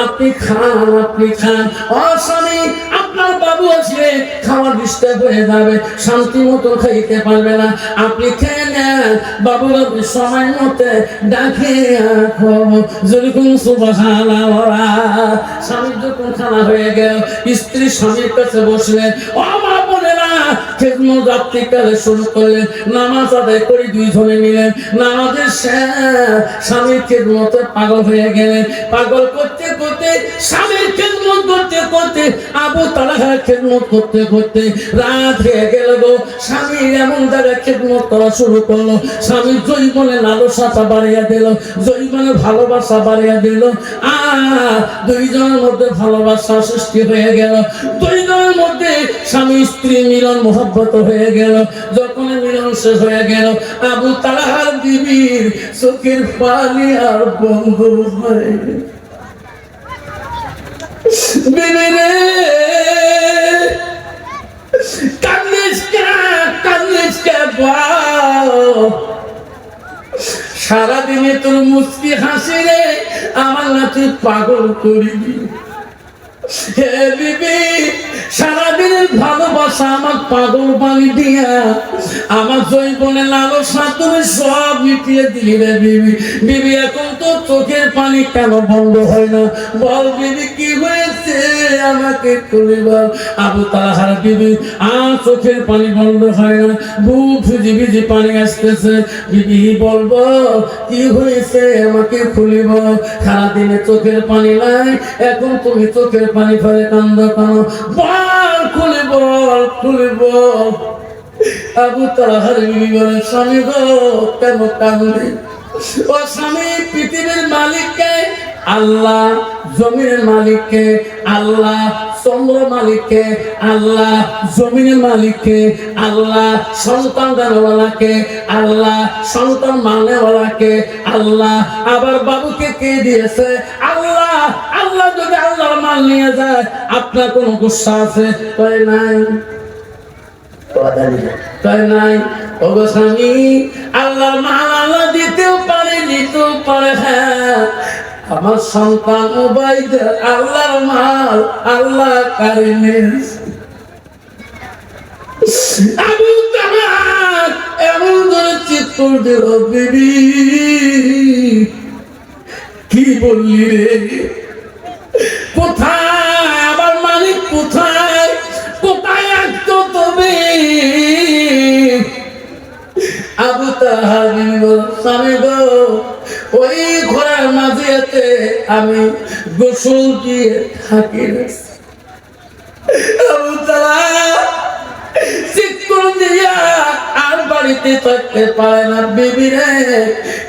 আপনি খান, আপনি খান। ও স্বামী আপনার বাবু বাবু আসলে খাওয়ার ডিস্টার্ব হয়ে যাবে, শান্তি মতো খাইতে পারবে না, আপনি খেয়ে নেন, বাবু আপনি সময় মতো ডাকে খাবো। যেরকম সুবহানাল্লাহ। স্বামীর যখন খানা হয়ে গেল, স্ত্রী স্বামীর কাছে বসলেন, ও মা বোনেরা, খেদমত রাত্রিকালে শুরু করলেন, নামাজ আদায় করে দুইজনে মিলেন, নামাজের স্বামীর খেদমতে পাগল হয়ে গেলেন, পাগল করতে করতে স্বামীর খেদমত করতে করতে আবু তালহার খেদমত করতে করতে রাত হয়ে গেল গো। স্বামীর এমন জায়গায় খেদমত করা শুরু করলো, স্বামীর জৈবনে লালসাটা বাড়িয়ে দিল, জৈবনে ভালোবাসা বাড়িয়ে দিল, দুইজনের মধ্যে ভালোবাসা সৃষ্টি হয়ে গেল, দুইজনের মধ্যে স্বামী স্ত্রী মিলন মহব্বত হয়ে গেল। যখন মিলন শেষ হয়ে গেল, আবু তালহার বিবির চোখের পানি আর বন্ধ হয়। বিবি রে কান্দিস কে সারাদিনে তোর মুচকি হাসি রে আমার না তুই পাগল করবি। হে বিবি, সারাদিনের ভালোবাসা আমার পাগল পানি দিয়া আমার জৈবনে লালসা তুমি সব মিটিয়ে দিলি রে বিবি। বিবি এখন তো চোখের পানি কেন বন্ধ হয় না, বল বিবি কি হয়েছে আমাকে খুলে বল। আবু তালহার বিবি আর চোখের পানি বন্ধ হয় না, বুক ভিজি ভিজি পানি আসতেছে। বিবি বলবো কি হয়েছে আমাকে খুলে বল, সারাদিনে চোখের পানি নাই, এখন তুমি চোখের পানি ফেলে কান্দ কেন, বল খুলে বল খুলে বল। আবু তালহার বিবি বলে, স্বামী গো কেন কান্দি? ও স্বামী, পৃথিবীর মালিককে আল্লাহ, জমিনের মালিককে আল্লাহ, চন্দ্র মালিককে আল্লাহ, জমিনের মালিককে আল্লাহ, সন্তান দানওয়ালাকে আল্লাহ, সন্তান মানেওয়ালাকে আল্লাহ, আবার বাবুকে কে দিয়েছে আল্লাহ। আল্লাহ যদি আল্লাহর মাল নিয়ে যায় আপনার কোন গুসা আছে? তাই নাই, তাই নাই। ওগো স্বামী, আল্লাহর মাল আল্লাহ দিতেও পারে, নিতেও পারে। হ্যাঁ, আমার সন্তান উবাইদের আল্লাহর মাল আল্লাহ কারিমের। আবু তালহা এমন ধরে চিৎকার দিল, বিবি কি বললি রে? কোথায় আমার মালিক, কোথায় কোথায় আসতো তুমি? আবু তালহা স্বামী গো, ওই ঘোড়ার মাঝেতে আমি গোসল দিয়ে থাকি। আবু তালহা চিৎকার দিয়া আর বাড়িতে থাকতে পারে না। বিবি রে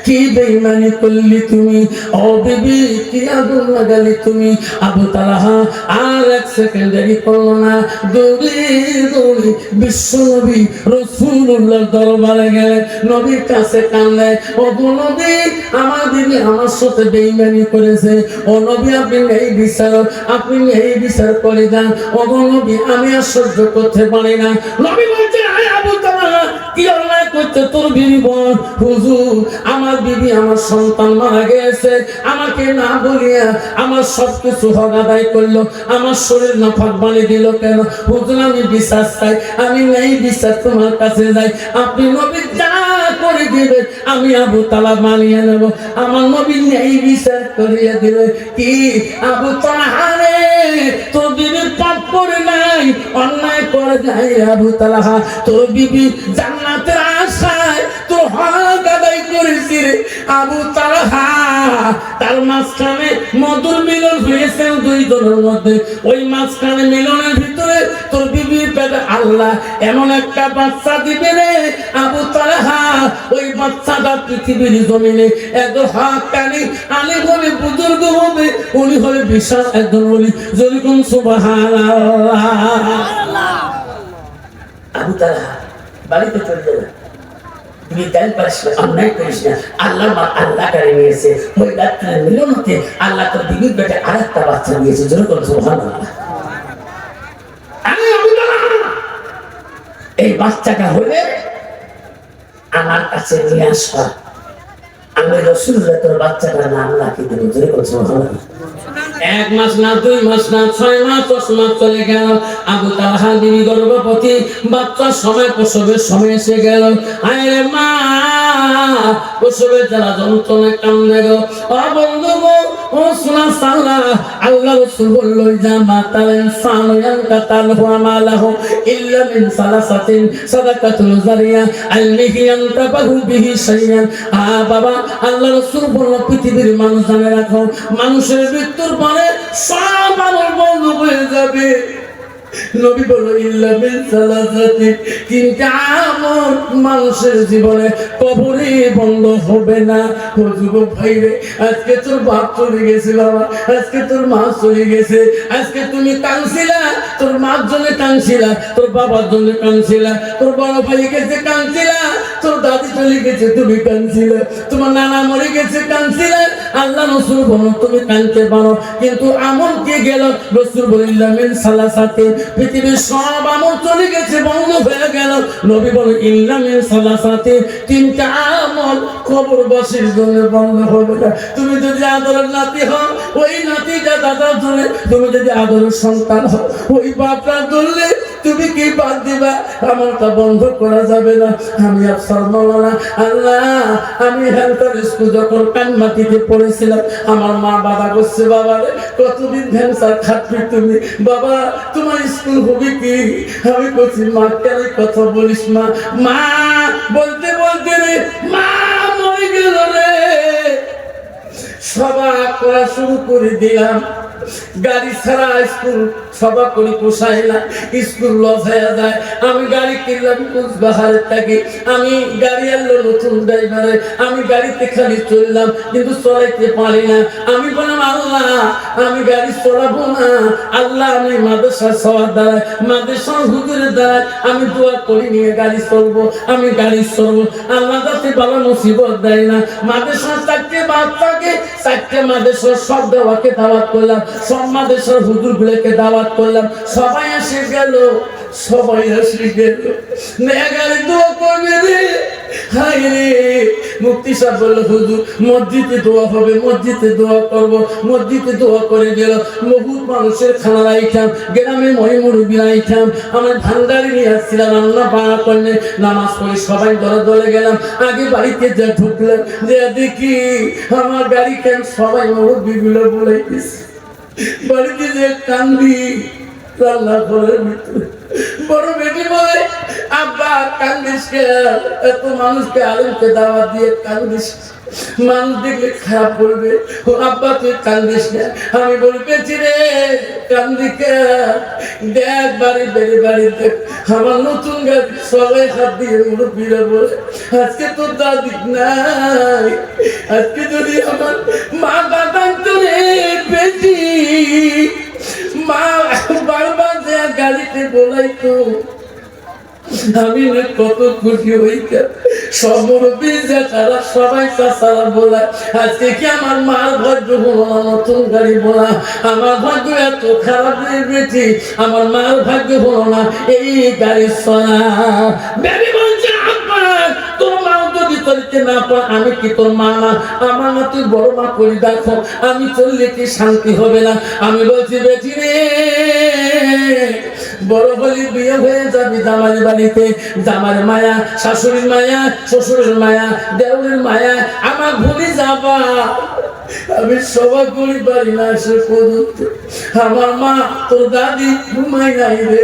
কি বেঈমানি করলি তুমি, ও বিবি কি আগুন লাগালি তুমি? আবু তালহা আর এক সেকেন্ড দেরি করলো না, দৌড়ি দৌড়ি বিশ্বনবী রাসূলুল্লাহর দরবারে গেলে নবীর কাছে কাঁদে, ও নবী আমার বিবি আমার সাথে বেঈমানি করেছে, ও নবী আপনি এই বিচার, আপনি এই বিচার করে দেন। ও নবী আমি আর সহ্য করতে পারি না। নবী বলছে, আয় আবু তালহা কি অন্যায় করতে তোর বিবি বল? হুজুর আমার বিবি আমার সন্তান মারা গেছে, আমাকে না বলিয়া আমার সবকিছু হক আদায় করলো, আমার শরীর নাফাক বানিয়ে দিল কেন? হুজুর আমি বিশ্বাস চাই, আমি এই বিশ্বাস তোমার কাছে যাই, আপনি নবী যা করে দিবে আমি আবু তালহা মানিয়ে নেব। আমার নবী এই বিচার করিয়ে দিবে কি? আবু তালহা রে তোর বিবির পাপ করে নাই, অন্যায় করে নাই। আবু তালহা তোর বিবি জান্নাতের আশায় তোর হক আদায় করেছি রে। আবু তালহা তার মাঝখানে মধুর মিলন হয়েছে দুইজনের মধ্যে, ওই মাঝখানে মিলনের ভিতরে তোর বিবির পেটে আল্লাহ এমন একটা বাচ্চা দিবে রে আবু তালহা, ওই বাচ্চাটা পৃথিবীর জমিনে একজন হাক্কানি আলিম হবে, বুজুর্গ হবে, উনি হবে বিশাল একজন ওলি। যেরকম সুবহানাল্লাহ। আবু তালহা বাড়িতে চলে যাবে, তুমি তেল পারিস না, অন্যায় করিস না, আল্লাহ আল্লাহ কারে নিয়েছে, ওই রাত্রের মিলনতে আল্লাহ তোর বিবির পেটে আর একটা বাচ্চা দিয়েছে। যেরকম সুবহানাল্লাহ। আমি আবু তালহা এই বাচ্চাটা হলে আমার কাছে নিয়ে আসবা, আমি রাসূলুল্লাহ তোর বাচ্চাটার নাম রাখি দেব, জোরে বল সুবহানাল্লাহ। 1 মাস না 2 মাস না 6 মাস 10 মাস চলে গেল, আবু তালহা বিবি গর্ভবতী, বাচ্চার সময় প্রসবের সময় এসে গেল। আরে মা প্রসবের যারা যন্ত্রণা কান্দে গো, ও বন্ধু গো, ও সোনা সাল্লাহ, আল্লাহ রাসূল বলল যা মাতাল ইনসান ইয়ানকাতাল হুয়া মালাহু ইল্লা মিন সালাসাতিন সাদাকাতুল জারিয়া আলমিহি ইয়ানতাবাহু বিহি শাইয়ান। বাবা, আল্লাহ রাসূল বলল পৃথিবীর মানুষ জানে রাখো, মানুষের মৃত্যুর পরে সব আমল বন্ধ হয়ে যাবে। নবী বলল ইল্লা মিন সালাসাতি, কিন্তু আমল মানুষের জীবনে কবরে বন্ধ হবে না। ও যুবক ভাই রে, আজকে তোর বাপ চলে গেছে বাবা, আজকে তোর মা চলে গেছে, আজকে তুমি কাঁদছিলা, তোর মার জন্য কাঁদছিলা, তোর বাবার জন্য কাঁদছিলা, তোর বড় ভাই গেছে কাঁদছিলা, তোর দাদি চলে গেছে তুমি কাঁদছিলা, তোমার নানা মরে গেছে কাঁদছিলা। আল্লাহ রাসূল বলল তুমি কাঁদতে পারো, কিন্তু আমল কে গেল? রাসূল বললেন মিন সালাসাতি, পৃথিবীর সব আমল চলে গেছে, বন্ধ হয়ে গেল। নবী বলেন ইল্লা মিন সালাসাতি, তিনটা আমল কবরবাসীর জন্য বন্ধ হবে না। তুমি যদি আদরের নাতি হও, ওই নাতিটা দাদার জন্য, তুমি যদি আদরের সন্তান হও, ওই বাপটার জন্য তুমি কি বাদ দিবা? আমলটা বন্ধ করা যাবে না। আমি আফসার মাওলানা, আল্লাহ আমি হেলথের স্কুল যখন কান মাটিতে পড়েছিলাম, আমার মা বাবা করছে, বাবা রে কতদিন ভ্যানসার খাটবি তুমি, বাবা তোমার স্কুল হবে কি? আমি বলছি মা কেন কথা বলিস মা? মা বলতে বলতে রে মা মরে গেল রে। সভা করা শুরু করে দিলাম, গাড়ি ছাড়া স্কুল সভা করে পোষায় না, স্কুল লস হয়ে যায়। আমি গাড়ি কিনলাম কুচবিহারে থাকি, আমি গাড়ি আনলো নতুন ড্রাইভারে, আমি গাড়িতে খালি চললাম কিন্তু চলাইতে পারি না। আমি বললাম আল্লাহ আমি গাড়ি চলাবো না, আল্লাহ আমি মাদ্রাসার সবার দ্বারা, মাদ্রাসার হুজুরের দ্বারা আমি দোয়া করি নিয়ে গাড়ি চলবো, আমি গাড়ি চলবো। আল্লাহ যাতে ভালো মুসিবত দেয় না। মাদ্রাসার 4টে বাচ্চাকে 4টে মাদ্রাসার সব দেওয়াকে দাওয়াত করলাম, সব মাদ্রাসার হুজুর গুলোকে দাওয়াত করলাম, সবাই এসে গেল, সবাই এসে গেল। নেগারে দোয়া করবে রে, হাই রে। মুফতি সাহেব বলল হুজুর মসজিদে দোয়া হবে, মসজিদে দোয়া করবো, মসজিদে দোয়া করে গেল। বহুত মানুষের খানা রাইতাম, গ্রামে মহিমুরবি রাইতাম, আমার ভান্ডারি নিয়ে আসছিলাম, রান্না বাড়া করলে নামাজ পড়ে সবাই দলে দলে গেলাম। আগে বাড়িতে যা ঢুকলাম, যে দেখি আমার গাড়ি কেন সবাই মুরব্বি গুলো বলে গেছে। বাড়িতে যে কান্দি, রান্না ঘরের ভিতরে বড় বেটি বলে আব্বা কান্দিস কে? এত মানুষকে আলেমকে দাওয়াত দিয়ে কান্দিস, মানুষ দেখলে খারাপ বলবে। ও আব্বা তুই কান্দিস না। আমি বলি বেটি রে কান্দি কে? দেখ বাড়ি বেড়ে বাড়ি দেখ, আমার নতুন গাড়ি সবাই হাত দিয়ে মুরব্বীরা বলে আজকে তোর দাদি নাই, আজকে যদি আমার মা বাবা তো রে বেটি, মা বারবার যে গাড়িতে বলাইতো, আমি কত খুশি হইতে। সব মুরব্বী যে তারা সবাই চাচারা বলায়, আজকে কি আমার মার ভাগ্য হলো না নতুন গাড়ি বলা? আমার ভাগ্য এত খারাপ বেটি, আমার মার ভাগ্য হলো না এই গাড়ি চলা। বেবি বলছে আব্বা তোর মা যদি চলতে না পারে আমি কি তোর মা না? আমার না তুই বড় মা করে দেখো, আমি চললে কি শান্তি হবে না? আমি বলছি বেটি রে বড় হলে বিয়ে হয়ে যাবি জামাই বাড়িতে, জামার মায়া, শাশুড়ির মায়া, শ্বশুরের মায়া, দেওরের মায়া, আমার ভুলে যাবা। আমি সবাই করি পারি না সে পর্যন্ত আমার মা তোর দাদি ঘুমাই নাই রে।